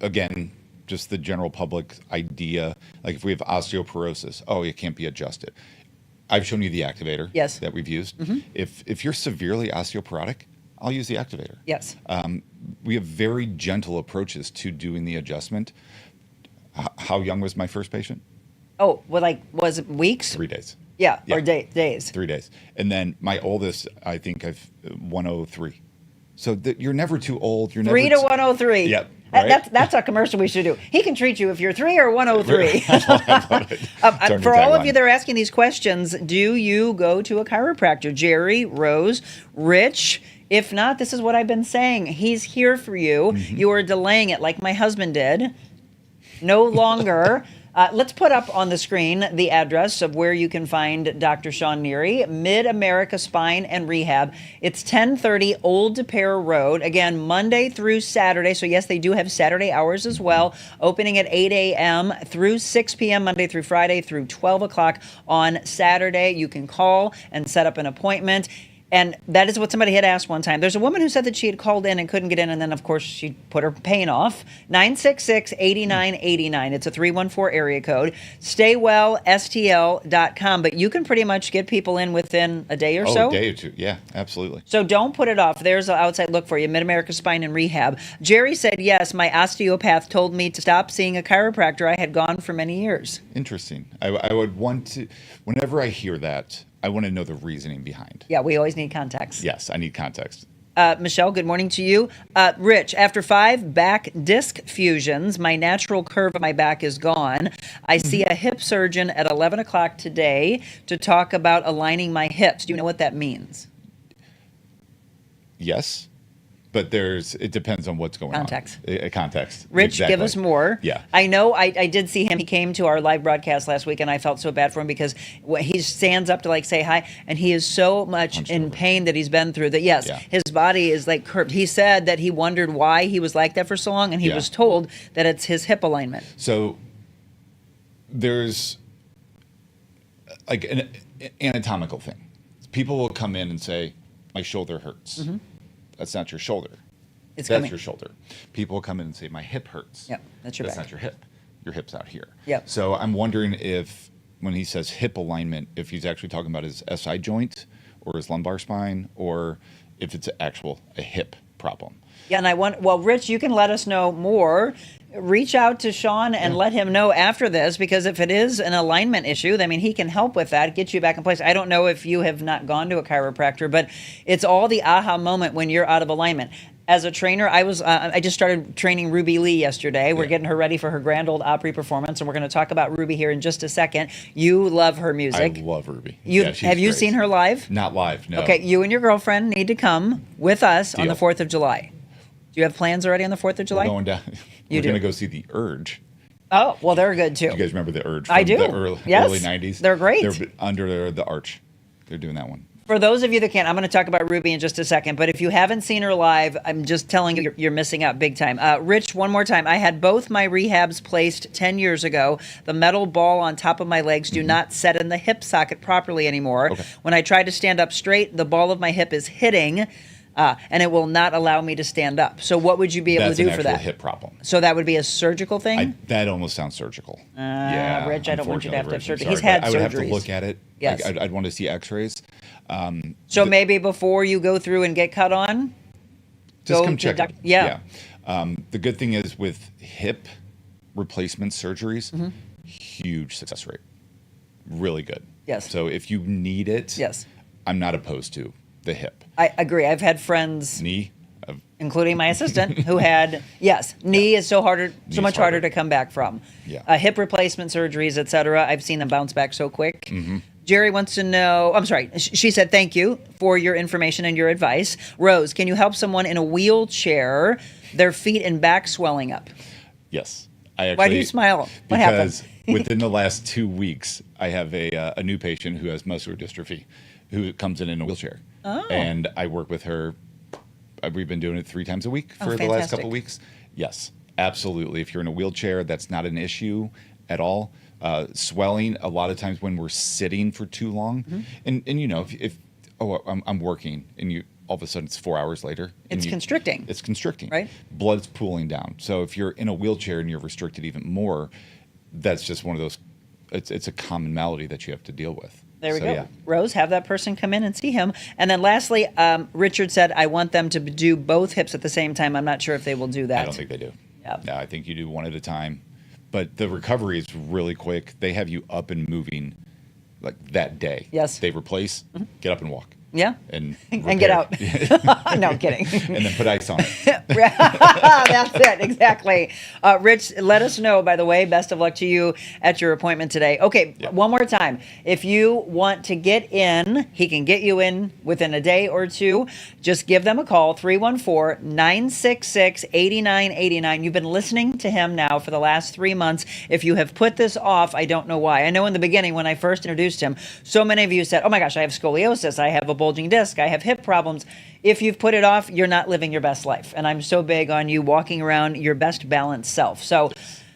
again, just the general public idea, like if we have osteoporosis, it can't be adjusted. I've shown you the activator Yes. that we've used. If you're severely osteoporotic, I'll use the activator. Yes. We have very gentle approaches to doing the adjustment. How young was my first patient? Oh, well, was it weeks? 3 days. Yeah, or days. 3 days. And then my oldest, I think I've 103. So you're never too old. You're 3 never to 103. Yep. Right? That's a commercial we should do. He can treat you if you're 3 or 103. It's For all of you that are asking these questions, do you go to a chiropractor? Jerry, Rose, Rich? If not, this is what I've been saying. He's here for you. You are delaying it like my husband did. No longer. Let's put up on the screen the address of where you can find Dr. Sean Neary, Mid-America Spine and Rehab. It's 1030 Old DePere Road. Again, Monday through Saturday. So, yes, they do have Saturday hours as well. Opening at 8 a.m. through 6 p.m. Monday through Friday through 12 o'clock on Saturday. You can call and set up an appointment. And that is what somebody had asked one time. There's a woman who said that she had called in and couldn't get in, and then, of course, she put her pain off. 966-8989. It's a 314 area code. StayWellSTL.com. But you can pretty much get people in within a day or so. A day or two. Yeah, absolutely. So don't put it off. There's an outside look for you. Mid-America Spine and Rehab. Jerry said, yes, my osteopath told me to stop seeing a chiropractor. I had gone for many years. Interesting. I would want to, whenever I hear that, I want to know the reasoning behind. Yeah, we always need context. Yes, I need context. Michelle, good morning to you. Rich, after 5 back disc fusions, my natural curve of my back is gone. I see a hip surgeon at 11 o'clock today to talk about aligning my hips. Do you know what that means? Yes, but it depends on what's going Context. on. Context. Rich, Exactly. give us more. Yeah. I know I did see him. He came to our live broadcast last week, and I felt so bad for him because he stands up to say hi, and he is so much in pain that he's been through that, yes, his body is curved. He said that he wondered why he was like that for so long, and he was told that it's his hip alignment. So there's an anatomical thing. People will come in and say, my shoulder hurts. That's not your shoulder. That's your shoulder. People will come in and say, my hip hurts. Yeah, that's your back. That's not your hip. Your hip's out here. Yep. So I'm wondering if, when he says hip alignment, if he's actually talking about his SI joint or his lumbar spine, or if it's a hip problem. Yeah, and Rich, you can let us know more. Reach out to Sean and let him know after this, because if it is an alignment issue, he can help with that, get you back in place. I don't know if you have not gone to a chiropractor, but it's all the aha moment when you're out of alignment. As a trainer, I just started training Ruby Leigh yesterday. We're getting her ready for her Grand Ole Opry performance, and we're going to talk about Ruby here in just a second. You love her music. I love Ruby. Have you seen her live? Not live, no. Okay, you and your girlfriend need to come with us on the 4th of July. Do you have plans already on the 4th of July? We're going down. We're going to go see The Urge. Oh, well, they're good too. You guys remember The Urge? I do. The early 90s? They're great. They're under the arch. They're doing that one. For those of you that can't, I'm going to talk about Ruby in just a second, but if you haven't seen her live, I'm just telling you, you're missing out big time. Rich, one more time. I had both my rehabs placed 10 years ago. The metal ball on top of my legs do not set in the hip socket properly anymore. Okay. When I try to stand up straight, the ball of my hip is hitting And it will not allow me to stand up. So what would you be able That's to do an for actual that? hip problem. So that would be a surgical thing? That almost sounds surgical. Yeah, Rich, I don't want you to have to have unfortunately, surgery. Rich, He's I'm had sorry, but I would have surgeries. to look at it. Yes. I'd want to see x-rays. So maybe before you go through and get cut on? Just go come to check doc- it. Yeah. The good thing is with hip replacement surgeries, Mm-hmm. huge success rate. Really good. Yes. So if you need it, Yes. I'm not opposed to the hip. I agree. I've had friends, Knee, including my assistant, who had, knee is so much harder to come back from. Yeah. Hip replacement surgeries, et cetera. I've seen them bounce back so quick. Jerry wants to know, I'm sorry, she said, thank you for your information and your advice. Rose, can you help someone in a wheelchair, their feet and back swelling up? yes. I actually, Why do you smile? What happened? Because within the last 2 weeks, I have a new patient who has muscular dystrophy who comes in a wheelchair. Oh. And I work with her. We've been doing it 3 times a week for the last fantastic. couple of weeks. Yes, absolutely. If you're in a wheelchair, that's not an issue at all. Swelling, a lot of times when we're sitting for too long, and you know, if I'm working and you all of a sudden it's 4 hours later. and It's constricting. It's constricting. Right. Blood's pooling down. So if you're in a wheelchair and you're restricted even more, that's just one of those. It's a common malady that you have to deal with. There we So, go. yeah. Rose, have that person come in and see him. And then lastly, Richard said, I want them to do both hips at the same time. I'm not sure if they will do that. I don't think they do. Yeah. No, I think you do one at a time. But the recovery is really quick. They have you up and moving like that day. Yes. They replace, get up and walk. Yeah. And And get repair. out. No, I'm kidding. And then put ice on it. That's it, exactly. Rich, let us know, by the way. Best of luck to you at your appointment today. Okay, one more time. If you want to get in, he can get you in within a day or two. Just give them a call, 314-966-8989. You've been listening to him now for the last 3 months. If you have put this off, I don't know why. I know in the beginning when I first introduced him, so many of you said, oh my gosh, I have scoliosis, I have a bulging disc, I have hip problems. If you've put it off, you're not living your best life. And I'm so big on you walking around your best balanced self. So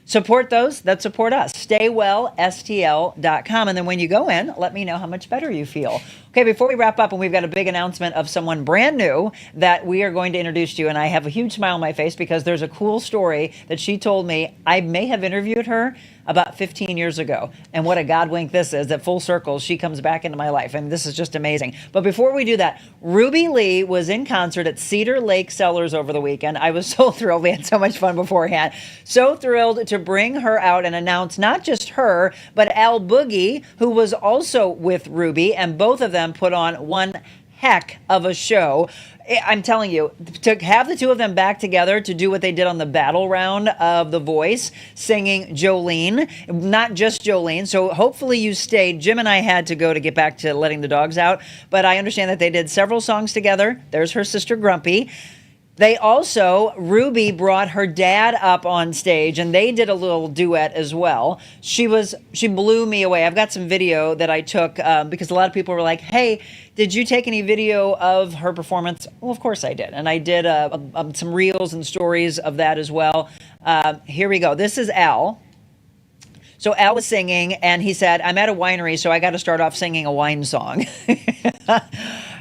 support those that support us. StayWellSTL.com. And then when you go in, let me know how much better you feel. Okay, before we wrap up, and we've got a big announcement of someone brand new that we are going to introduce to you, and I have a huge smile on my face because there's a cool story that she told me. I may have interviewed her about 15 years ago. And what a God wink this is, that full circle, she comes back into my life. And this is just amazing. But before we do that, Ruby Leigh was in concert at Cedar Lake Cellars over the weekend. I was so thrilled. We had so much fun beforehand. So thrilled to bring her out and announce not just her, but Al Boogie, who was also with Ruby. And both of them put on one heck of a show. I'm telling you, to have the two of them back together to do what they did on the battle round of The Voice, singing Jolene, not just Jolene. So hopefully you stayed. Jim and I had to go to get back to letting the dogs out, but I understand that they did several songs together. There's her sister Grumpy. They also, Ruby brought her dad up on stage and they did a little duet as well. She blew me away. I've got some video that I took because a lot of people were like, hey, did you take any video of her performance? Well, of course I did. And I did some reels and stories of that as well. Here we go. This is Al. So Al was singing and he said, I'm at a winery, so I got to start off singing a wine song.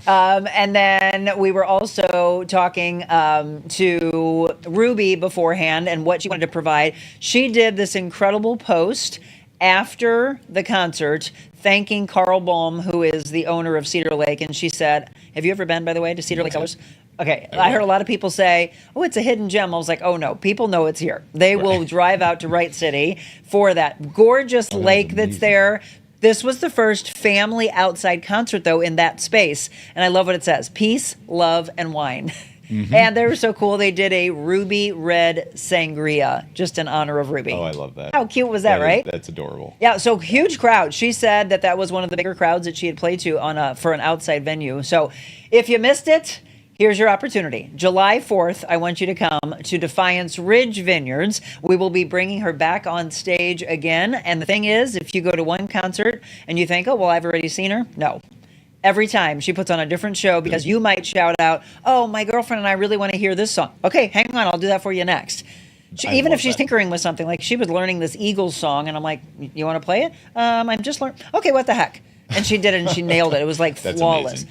And then we were also talking to Ruby beforehand and what she wanted to provide. She did this incredible post after the concert thanking Carl Baum, who is the owner of Cedar Lake. And she said, have you ever been, by the way, to Cedar Lake Cellars? Okay, I heard a lot of people say, oh, it's a hidden gem. I was like, oh, no, people know it's here. They will drive out to Wright City for that gorgeous lake that's there. This was the first family outside concert, though, in that space. And I love what it says, peace, love, and wine. And they were so cool. They did a Ruby Red Sangria, just in honor of Ruby. Oh, I love that. How cute was that, right? That's adorable. Yeah, so huge crowd. She said that that was one of the bigger crowds that she had played to for an outside venue. So if you missed it, here's your opportunity. July 4th, I want you to come to Defiance Ridge Vineyards. We will be bringing her back on stage again. And the thing is, if you go to one concert and you think, oh, well, I've already seen her. No. Every time she puts on a different show because you might shout out, oh, my girlfriend and I really want to hear this song. Okay, hang on. I'll do that for you next. Even if she's tinkering with something, like she was learning this Eagles song and I'm like, you want to play it? I'm just learning. Okay, what the heck? And she did it and she nailed it. It was like flawless. Amazing.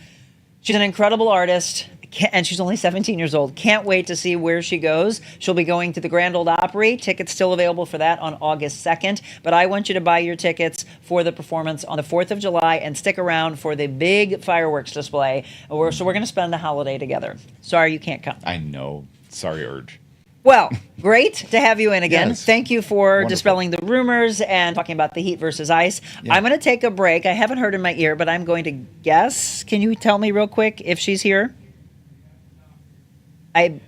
She's an incredible artist. And she's only 17 years old. Can't wait to see where she goes. She'll be going to the Grand Ole Opry. Tickets still available for that on August 2nd. But I want you to buy your tickets for the performance on the 4th of July and stick around for the big fireworks display. So we're going to spend the holiday together. Sorry you can't come. I know. Sorry, Urge. Well, great to have you in again. Yes. Thank you for Wonderful. dispelling the rumors and talking about the heat versus ice. Yeah. I'm going to take a break. I haven't heard in my ear, but I'm going to guess. Can you tell me real quick if she's here? I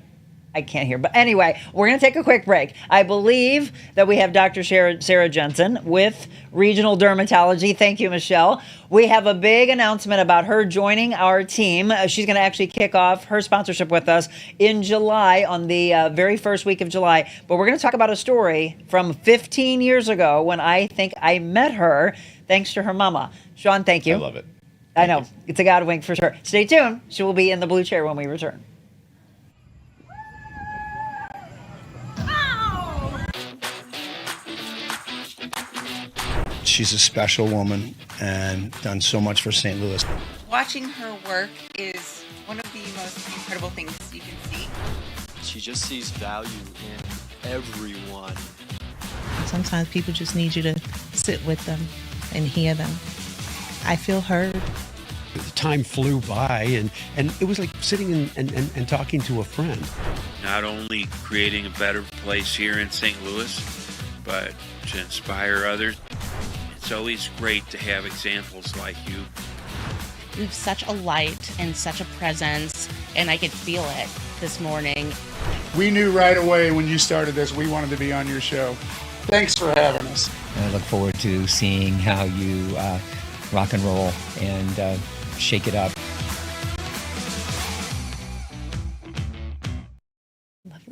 can't hear. But anyway, we're going to take a quick break. I believe that we have Dr. Sarah Jensen with Regional Dermatology. Thank you, Michelle. We have a big announcement about her joining our team. She's going to actually kick off her sponsorship with us in July, on the very first week of July. But we're going to talk about a story from 15 years ago when I think I met her, thanks to her mama. Sean, thank you. I love it. I know. It's a God wink for sure. Stay tuned. She will be in the blue chair when we return. She's a special woman and done so much for St. Louis. Watching her work is one of the most incredible things you can see. She just sees value in everyone. Sometimes people just need you to sit with them and hear them. I feel heard. The time flew by, and it was like sitting and talking to a friend. Not only creating a better place here in St. Louis, but to inspire others. It's always great to have examples like you. You have such a light and such a presence, and I could feel it this morning. We knew right away when you started this, we wanted to be on your show. Thanks for having us. I look forward to seeing how you rock and roll and shake it up.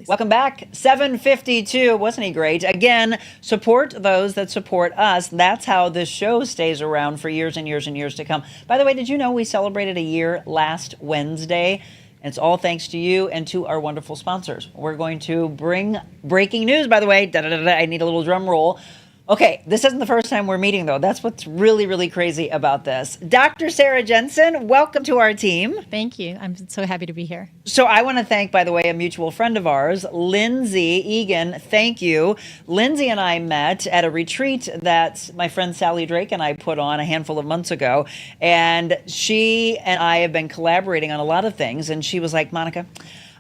Welcome back. 7:52. Wasn't he great? Again, support those that support us. That's how this show stays around for years and years and years to come. By the way, did you know we celebrated a year last Wednesday? And it's all thanks to you and to our wonderful sponsors. We're going to bring breaking news, by the way. I need a little drum roll. Okay, this isn't the first time we're meeting, though. That's what's really, really crazy about this. Dr. Sarah Jensen, welcome to our team. Thank you. I'm so happy to be here. So I want to thank, by the way, a mutual friend of ours, Lindsay Egan. Thank you. Lindsay and I met at a retreat that my friend Sally Drake and I put on a handful of months ago. And she and I have been collaborating on a lot of things. And she was like, Monica,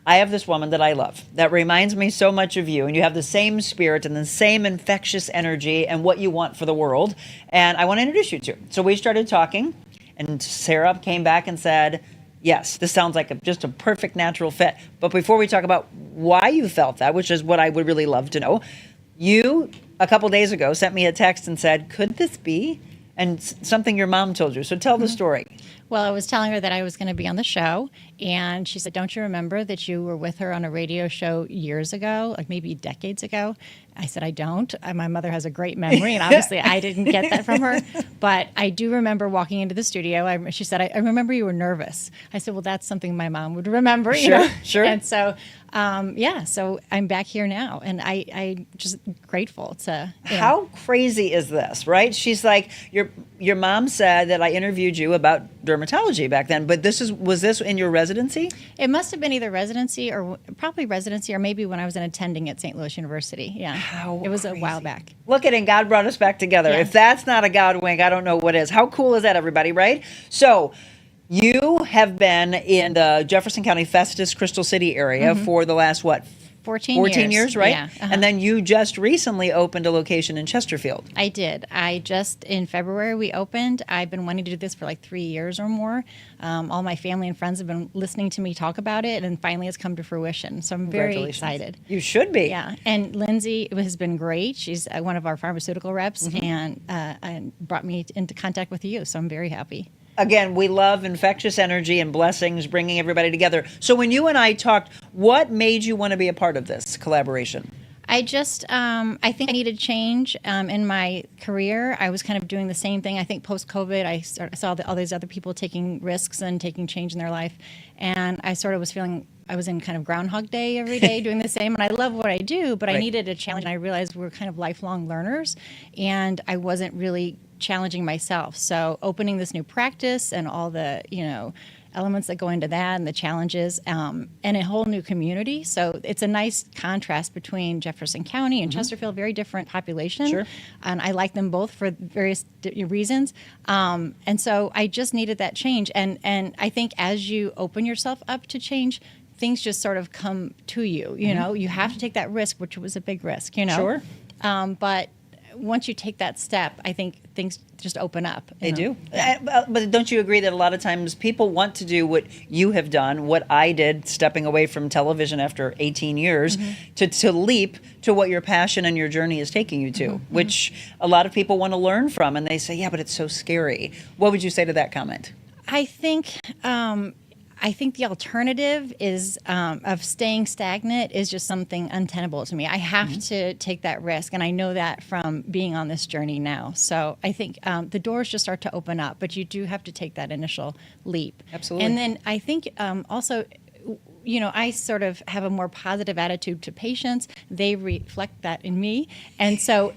I have this woman that I love that reminds me so much of you, and you have the same spirit and the same infectious energy and what you want for the world, and I want to introduce you to. So we started talking, and Sarah came back and said, yes, this sounds like just a perfect natural fit. But before we talk about why you felt that, which is what I would really love to know, you, a couple days ago, sent me a text and said, could this be? And something your mom told you. So tell the story. Well, I was telling her that I was going to be on the show, and she said, don't you remember that you were with her on a radio show years ago, like maybe decades ago? I said, I don't. My mother has a great memory, and obviously I didn't get that from her. But I do remember walking into the studio. She said, I remember you were nervous. I said, well, that's something my mom would remember. Sure. And so, so I'm back here now, and I just grateful to. How crazy is this, right? She's like, your mom said that I interviewed you about dermatology back then, but was this in your residency? It must have been either residency or probably residency, or maybe when I was attending at St. Louis University. Yeah. It was a while back. Look at it, God brought us back together. Yeah. If that's not a God wink, I don't know what is. How cool is that, everybody, right? So you have been in the Jefferson County Festus Crystal City area for the last, 14 years, right? Yeah. And then you just recently opened a location in Chesterfield. I did. In February, we opened. I've been wanting to do this for like 3 years or more. All my family and friends have been listening to me talk about it, and finally it's come to fruition. So I'm very excited. You should be. Yeah. And Lindsay has been great. She's one of our pharmaceutical reps and brought me into contact with you. So I'm very happy. Again, we love infectious energy and blessings, bringing everybody together. So when you and I talked, what made you want to be a part of this collaboration? I just, I think I needed change in my career. I was kind of doing the same thing. I think post-COVID, I saw all these other people taking risks and taking change in their life. And I sort of was feeling I was in kind of Groundhog Day every day doing the same. And I love what I do, but I needed a challenge. And I realized we're kind of lifelong learners, and I wasn't really challenging myself. So opening this new practice and all the, elements that go into that and the challenges, and a whole new community. So it's a nice contrast between Jefferson County and Chesterfield, very different population. Sure. And I like them both for various reasons. And so I just needed that change. And I think as you open yourself up to change, things just sort of come to you. You know, you have to take that risk, which was a big risk, you know. Sure. But once you take that step, I think things just open up. They do. But don't you agree that a lot of times people want to do what you have done, what I did, stepping away from television after 18 years, to leap to what your passion and your journey is taking you to, which a lot of people want to learn from, and they say, yeah, but it's so scary. What would you say to that comment? I think the alternative is of staying stagnant is just something untenable to me. I have to take that risk, and I know that from being on this journey now. So I think the doors just start to open up, but you do have to take that initial leap. Absolutely. And then I think also, you know, I sort of have a more positive attitude to patients. They reflect that in me. And so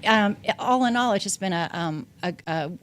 all in all, it's just been a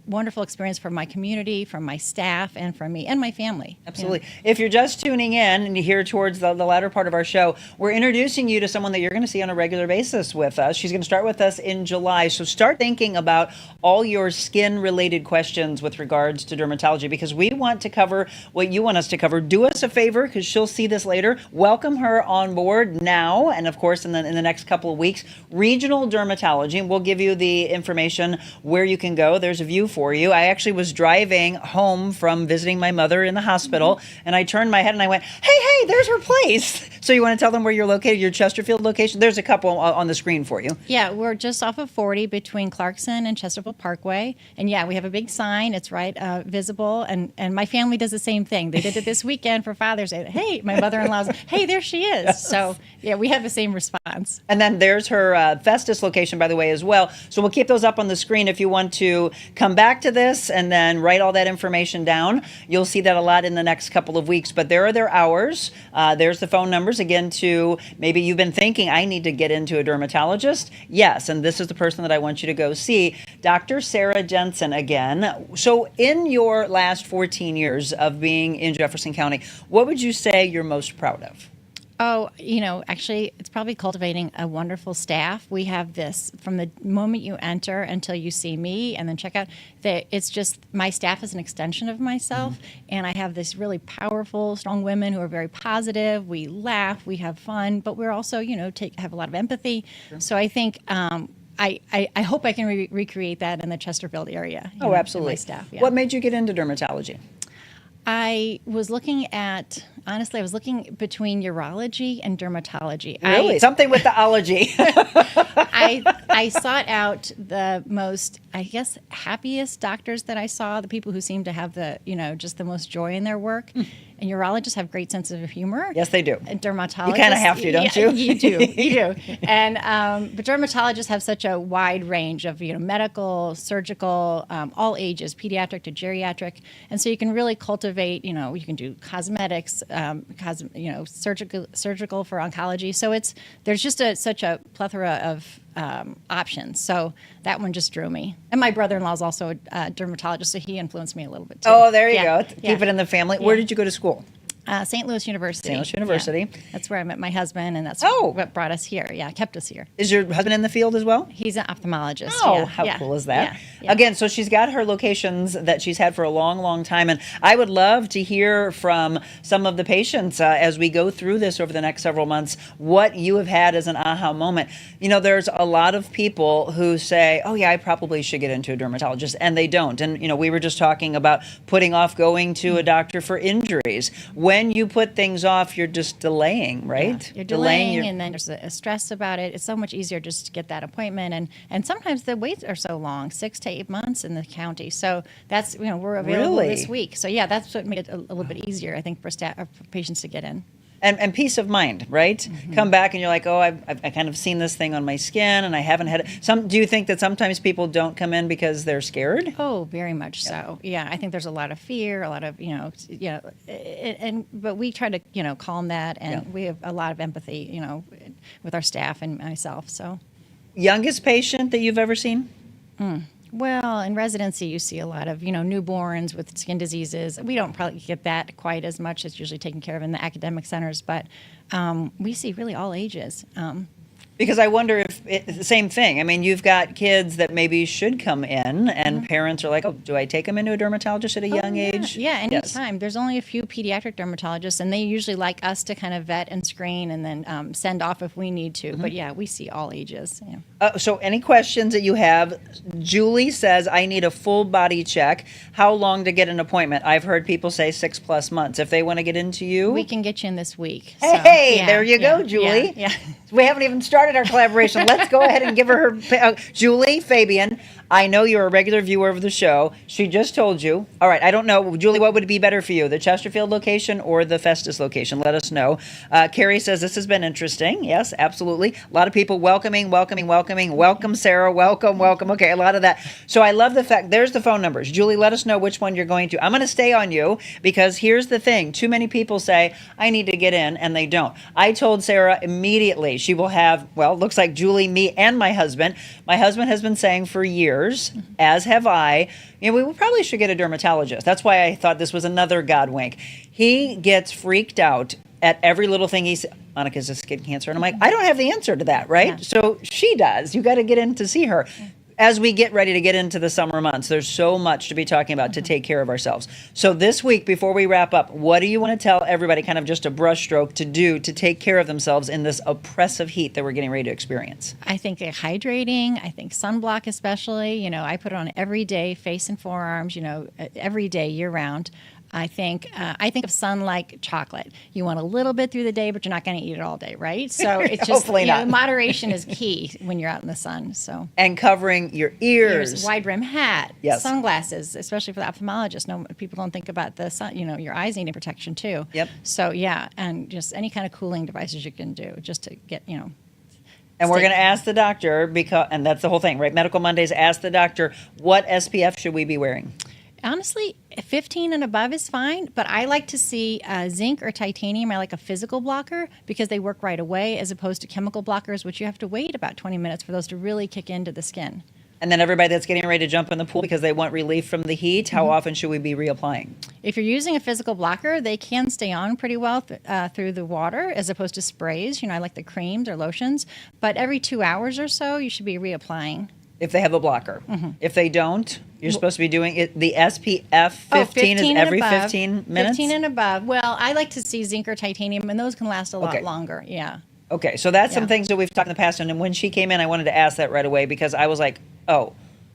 wonderful experience for my community, from my staff, and from me and my family. Absolutely. If you're just tuning in and you hear towards the latter part of our show, we're introducing you to someone that you're going to see on a regular basis with us. She's going to start with us in July. So start thinking about all your skin-related questions with regards to dermatology, because we want to cover what you want us to cover. Do us a favor, because she'll see this later. Welcome her on board now, and of course in the next couple of weeks. Regional Dermatology, and we'll give you the information where you can go. There's a view for you. I actually was driving home from visiting my mother in the hospital, and I turned my head and I went, hey, there's her place. So you want to tell them where you're located, your Chesterfield location? There's a couple on the screen for you. Yeah, we're just off of 40 between Clarkson and Chesterfield Parkway. And yeah, we have a big sign. It's right visible. And my family does the same thing. They did it this weekend for Father's Day. Hey, my mother-in-law's, hey, there she is. So yeah, we have the same response. And then there's her Festus location, by the way, as well. So we'll keep those up on the screen if you want to come back to this and then write all that information down. You'll see that a lot in the next couple of weeks. But there are their hours. There's the phone numbers, again, to maybe you've been thinking, I need to get into a dermatologist. Yes, and this is the person that I want you to go see. Dr. Sarah Jensen again. So in your last 14 years of being in Jefferson County, what would you say you're most proud of? Oh, you know, actually, it's probably cultivating a wonderful staff. We have this from the moment you enter until you see me and then check out. That it's just my staff is an extension of myself, and I have this really powerful, strong women who are very positive. We laugh, we have fun, but we're also, you know, have a lot of empathy. Sure. So I think I hope I can recreate that in the Chesterfield area. Oh, absolutely. My staff. Yeah. What made you get into dermatology? I was looking at, honestly, I was looking between urology and dermatology. Really? Something with the ology. I sought out the most, I guess, happiest doctors that I saw, the people who seem to have the, you know, just the most joy in their work. And urologists have great sense of humor. Yes, they do. And dermatologists. You kind of have to, don't you? You do. And but dermatologists have such a wide range of, you know, medical, surgical, all ages, pediatric to geriatric, and so you can really cultivate. You know, you can do cosmetics, surgical for oncology. So there's just such a plethora of options. So that one just drew me. And my brother-in-law is also a dermatologist, so he influenced me a little bit too. Oh, there you go. Keep it in the family. Where did you go to school? St. Louis University. St. Louis University. Yeah. That's where I met my husband, and that's what brought us here. Yeah, kept us here. Is your husband in the field as well? He's an ophthalmologist. Oh, how cool is that? Yeah. Again, so she's got her locations that she's had for a long, long time, and I would love to hear from some of the patients as we go through this over the next several months, what you have had as an aha moment. You know, there's a lot of people who say, oh yeah, I probably should get into a dermatologist, and they don't. And, you know, we were just talking about putting off going to a doctor for injuries. When you put things off, you're just delaying, right? Yeah. You're delaying and then there's a stress about it. It's so much easier just to get that appointment, and sometimes the waits are so long, 6 to 8 months in the county. So that's, you know, we're available this week. So yeah, that's what made it a little bit easier, I think, for patients to get in. And peace of mind, right? Mm-hmm. Come back and you're like, oh, I've kind of seen this thing on my skin and I haven't had it. Do you think that sometimes people don't come in because they're scared? Oh, very much so. Yeah, I think there's a lot of fear, a lot of, but we try to, calm that, and we have a lot of empathy, with our staff and myself. So, youngest patient that you've ever seen? Well, in residency, you see a lot of, newborns with skin diseases. We don't probably get that quite as much. It's usually taken care of in the academic centers, but we see really all ages. Because I wonder if the same thing. I mean, you've got kids that maybe should come in, and parents are like, "Oh, do I take them into a dermatologist at a young age?" Yeah, Yes. anytime. There's only a few pediatric dermatologists, and they usually like us to kind of vet and screen, and then send off if we need to. But yeah, we see all ages. Yeah. So, any questions that you have? Julie says, "I need a full body check. How long to get an appointment?" I've heard people say 6+ months. If they want to get into you, We can get you in this week. Hey, yeah, there you go, yeah, Julie. Yeah. We haven't even started our collaboration. Let's go ahead and give her Julie Fabian. I know you're a regular viewer of the show. She just told you. All right, I don't know. Julie, what would be better for you, the Chesterfield location or the Festus location? Let us know. Carrie says, this has been interesting. Yes, absolutely. A lot of people welcoming. Welcome, Sarah. Welcome. Okay, a lot of that. So I love the fact, there's the phone numbers. Julie, let us know which one you're going to. I'm going to stay on you because here's the thing. Too many people say, I need to get in, and they don't. I told Sarah immediately she will have, well, looks like Julie, me, and my husband. My husband has been saying for years, as have I, we probably should get a dermatologist. That's why I thought this was another God wink. He gets freaked out at every little thing he says. Monica's a skin cancer. And I'm like, I don't have the answer to that, right? Yeah. So she does. You got to get in to see her. As we get ready to get into the summer months, there's so much to be talking about to take care of ourselves. So this week, before we wrap up, what do you want to tell everybody, kind of just a brushstroke, to do to take care of themselves in this oppressive heat that we're getting ready to experience? I think hydrating, I think sunblock especially. I put it on every day, face and forearms, every day, year round. I think of sun like chocolate. You want a little bit through the day, but you're not going to eat it all day, right? So it's just Hopefully not. Moderation is key when you're out in the sun. So and covering your ears, wide brim hat, yes, sunglasses, especially for the ophthalmologist. No, people don't think about the sun. Your eyes needing protection too. Yep. So yeah, and just any kind of cooling devices you can do just to get And we're going to ask the doctor and that's the whole thing, right? Medical Mondays, ask the doctor, what SPF should we be wearing? Honestly, 15 and above is fine, but I like to see zinc or titanium. I like a physical blocker because they work right away as opposed to chemical blockers, which you have to wait about 20 minutes for those to really kick into the skin. And then everybody that's getting ready to jump in the pool because they want relief from the heat, how often should we be reapplying? If you're using a physical blocker, they can stay on pretty well through the water as opposed to sprays. I like the creams or lotions, but every 2 hours or so, you should be reapplying. If they have a blocker. If they don't, you're supposed to be doing it. The SPF 15 is every 15 minutes? 15 and above. Well, I like to see zinc or titanium, and those can last a lot longer. Yeah. Okay, so that's some things that we've talked in the past. And when she came in, I wanted to ask that right away because I was like, oh,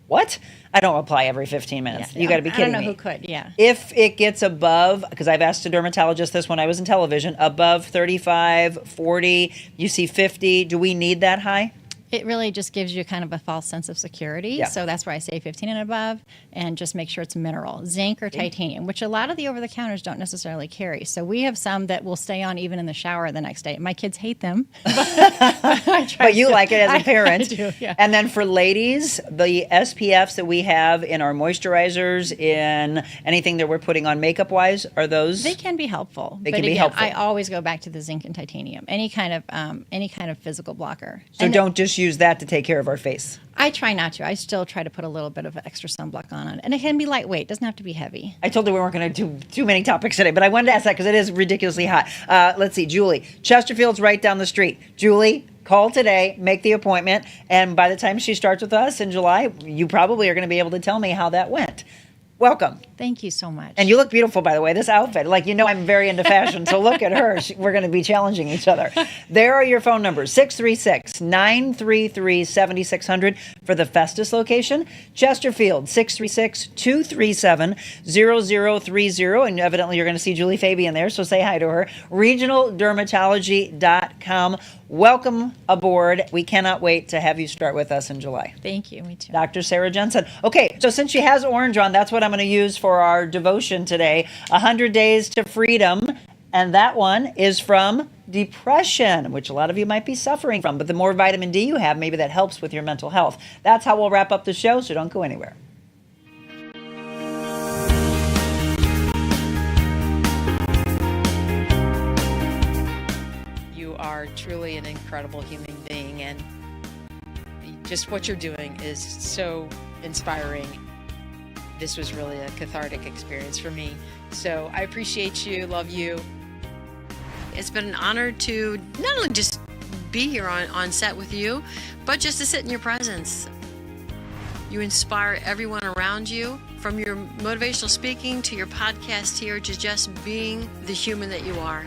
what? I don't apply every 15 minutes. You got to be kidding me. I don't know who could, yeah. If it gets above, because I've asked a dermatologist this when I was in television, above 35, 40, you see 50, do we need that high? It really just gives you kind of a false sense of security. Yeah. So that's why I say 15 and above, and just make sure it's mineral, zinc or titanium, which a lot of the over-the-counters don't necessarily carry. So we have some that will stay on even in the shower the next day. My kids hate them. But you like it as a parent. I do, yeah. And then for ladies, the SPFs that we have in our moisturizers, in anything that we're putting on makeup-wise, are those? They can be helpful. They can be helpful. I always go back to the zinc and titanium, any kind of physical blocker. So don't just use that to take care of our face. I try not to. I still try to put a little bit of extra sunblock on it. And it can be lightweight. It doesn't have to be heavy. I told you we weren't going to do too many topics today, but I wanted to ask that because it is ridiculously hot. Let's see, Julie. Chesterfield's right down the street. Julie, call today, make the appointment, and by the time she starts with us in July, you probably are going to be able to tell me how that went. Welcome. Thank you so much. And you look beautiful, by the way. This outfit, I'm very into fashion, so look at her. We're going to be challenging each other. There are your phone numbers, 636-933-7600 for the Festus location. Chesterfield, 636-237-0030. And evidently you're going to see Julie Fabian there, so say hi to her. RegionalDermatology.com. Welcome aboard. We cannot wait to have you start with us in July. Thank you. Me too. Dr. Sarah Jensen. Okay, so since she has orange on, that's what I'm going to use for our devotion today. 100 Days to Freedom. And that one is from depression, which a lot of you might be suffering from. But the more vitamin D you have, maybe that helps with your mental health. That's how we'll wrap up the show, so don't go anywhere. You are truly an incredible human being, and just what you're doing is so inspiring. This was really a cathartic experience for me. So I appreciate you, love you. It's been an honor to not only just be here on set with you, but just to sit in your presence. You inspire everyone around you, from your motivational speaking to your podcast here, to just being the human that you are.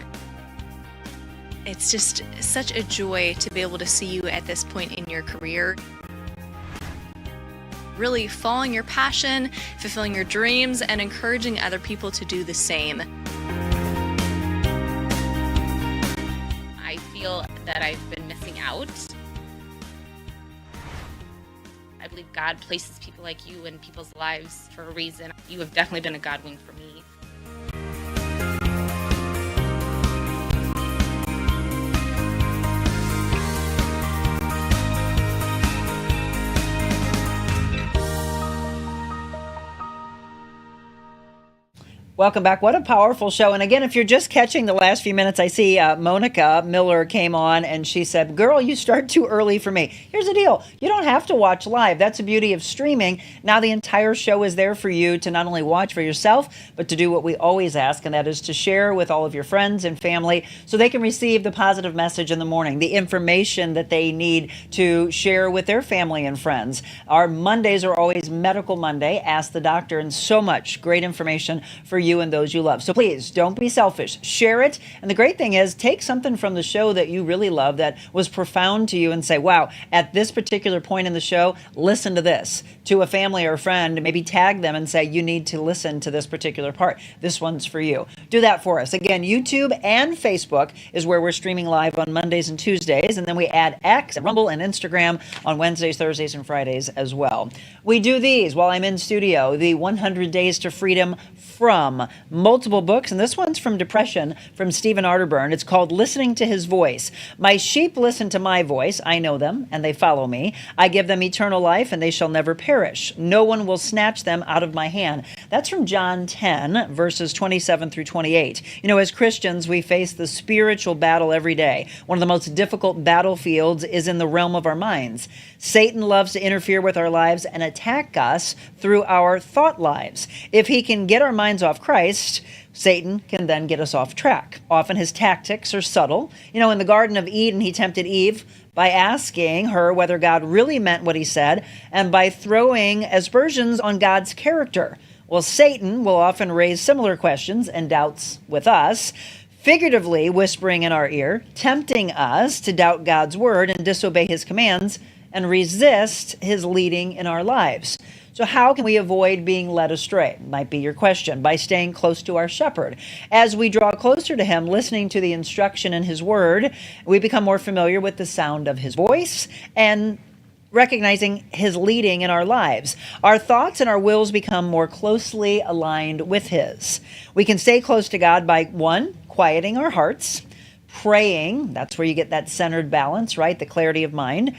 It's just such a joy to be able to see you at this point in your career. Really following your passion, fulfilling your dreams, and encouraging other people to do the same. I feel that I've been missing out. I believe God places people like you in people's lives for a reason. You have definitely been a God wing for me. Welcome back. What a powerful show. And again, if you're just catching the last few minutes, I see Monica Miller came on and she said, girl, you start too early for me. Here's the deal. You don't have to watch live. That's the beauty of streaming. Now the entire show is there for you to not only watch for yourself, but to do what we always ask, and that is to share with all of your friends and family so they can receive the positive message in the morning, the information that they need to share with their family and friends. Our Mondays are always Medical Monday, Ask the Doctor, and so much great information for you and those you love. So please don't be selfish. Share it. And the great thing is, take something from the show that you really love, that was profound to you, and say, wow, at this particular point in the show, listen to this, to a family or a friend. Maybe tag them and say, you need to listen to this particular part. This one's for you. Do that for us. Again, YouTube and Facebook is where we're streaming live on Mondays and Tuesdays. And then we add X, Rumble, and Instagram on Wednesdays, Thursdays, and Fridays as well. We do these while I'm in studio, the 100 Days to Freedom from multiple books, and this one's from Depression from Stephen Arterburn. It's called Listening to His Voice. My sheep listen to my voice. I know them, and they follow me. I give them eternal life, and they shall never perish. No one will snatch them out of my hand. That's from John 10, verses 27 through 28. You know, as Christians, we face the spiritual battle every day. One of the most difficult battlefields is in the realm of our minds. Satan loves to interfere with our lives and attack us through our thought lives. If he can get our minds off Christ, Satan can then get us off track. Often his tactics are subtle. You know, in the Garden of Eden, he tempted Eve by asking her whether God really meant what he said, and by throwing aspersions on God's character. Well, Satan will often raise similar questions and doubts with us, figuratively whispering in our ear, tempting us to doubt God's word and disobey his commands and resist his leading in our lives. So how can we avoid being led astray? Might be your question. By staying close to our shepherd. As we draw closer to him, listening to the instruction in his word, we become more familiar with the sound of his voice and recognizing his leading in our lives. Our thoughts and our wills become more closely aligned with his. We can stay close to God by, one, quieting our hearts, praying. That's where you get that centered balance, right? The clarity of mind.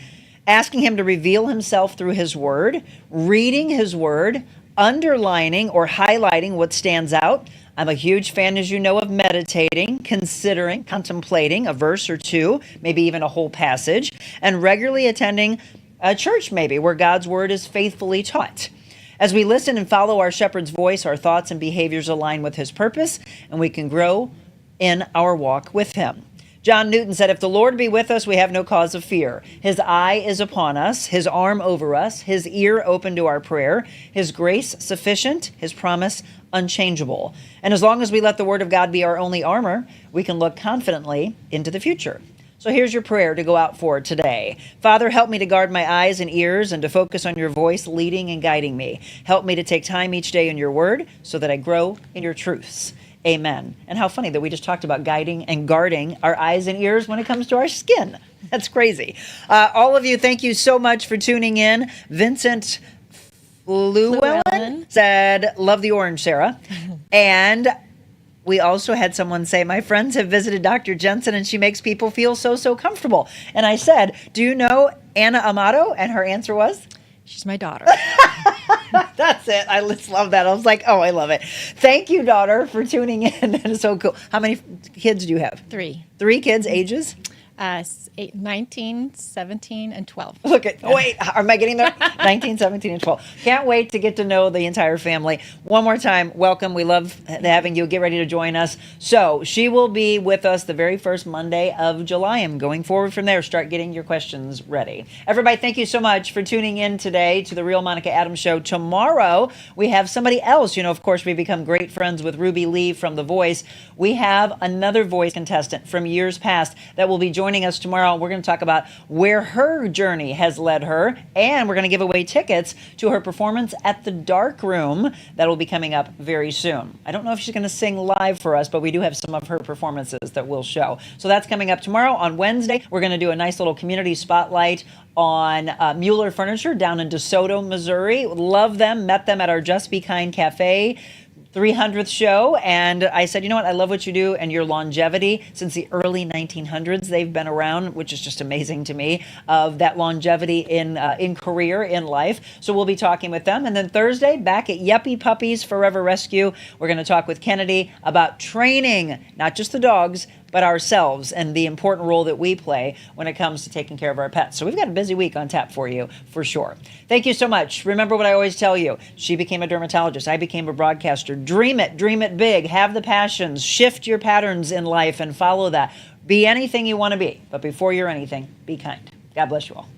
Asking him to reveal himself through his word, reading his word, underlining or highlighting what stands out. I'm a huge fan, as you know, of meditating, considering, contemplating a verse or two, maybe even a whole passage, and regularly attending a church maybe where God's word is faithfully taught. As we listen and follow our shepherd's voice, our thoughts and behaviors align with his purpose, and we can grow in our walk with him. John Newton said, if the Lord be with us, we have no cause of fear. His eye is upon us, his arm over us, his ear open to our prayer, his grace sufficient, his promise unchangeable. And as long as we let the word of God be our only armor, we can look confidently into the future. So here's your prayer to go out for today. Father, help me to guard my eyes and ears and to focus on your voice leading and guiding me. Help me to take time each day in your word so that I grow in your truths. Amen. And how funny that we just talked about guiding and guarding our eyes and ears when it comes to our skin. That's crazy. All of you, thank you so much for tuning in. Vincent Llewellyn said, love the orange, Sarah. And we also had someone say, my friends have visited Dr. Jensen and she makes people feel so comfortable. And I said, do you know Anna Amato? And her answer was? She's my daughter. That's it. I just love that. I was like, oh, I love it. Thank you, daughter, for tuning in. That is so cool. How many kids do you have? 3. 3 kids, ages? 19, 17, and 12. Look at, wait, am I getting there? 19, 17, and 12. Can't wait to get to know the entire family. One more time, welcome. We love having you. Get ready to join us. So she will be with us the very first Monday of July. And going forward from there, start getting your questions ready. Everybody, thank you so much for tuning in today to The Real Monica Adams Show. Tomorrow, we have somebody else. You know, of course, we've become great friends with Ruby Leigh from The Voice. We have another Voice contestant from years past that will be joining us tomorrow. We're going to talk about where her journey has led her, and we're going to give away tickets to her performance at the Dark Room that will be coming up very soon. I don't know if she's going to sing live for us, but we do have some of her performances that we'll show. So that's coming up tomorrow. On Wednesday, we're going to do a nice little community spotlight on Mueller Furniture down in DeSoto, Missouri. Love them. Met them at our Just Be Kind Cafe 300th show, and I said, you know what, I love what you do and your longevity. Since the early 1900s they've been around, which is just amazing to me, of that longevity in career, in life. So we'll be talking with them. And then Thursday, back at Yuppie Puppies Forever Rescue, we're going to talk with Kennedy about training, not just the dogs, but ourselves and the important role that we play when it comes to taking care of our pets. So we've got a busy week on tap for you, for sure. Thank you so much. Remember what I always tell you. She became a dermatologist. I became a broadcaster. Dream it big. Have the passions. Shift your patterns in life and follow that. Be anything you want to be. But before you're anything, be kind. God bless you all.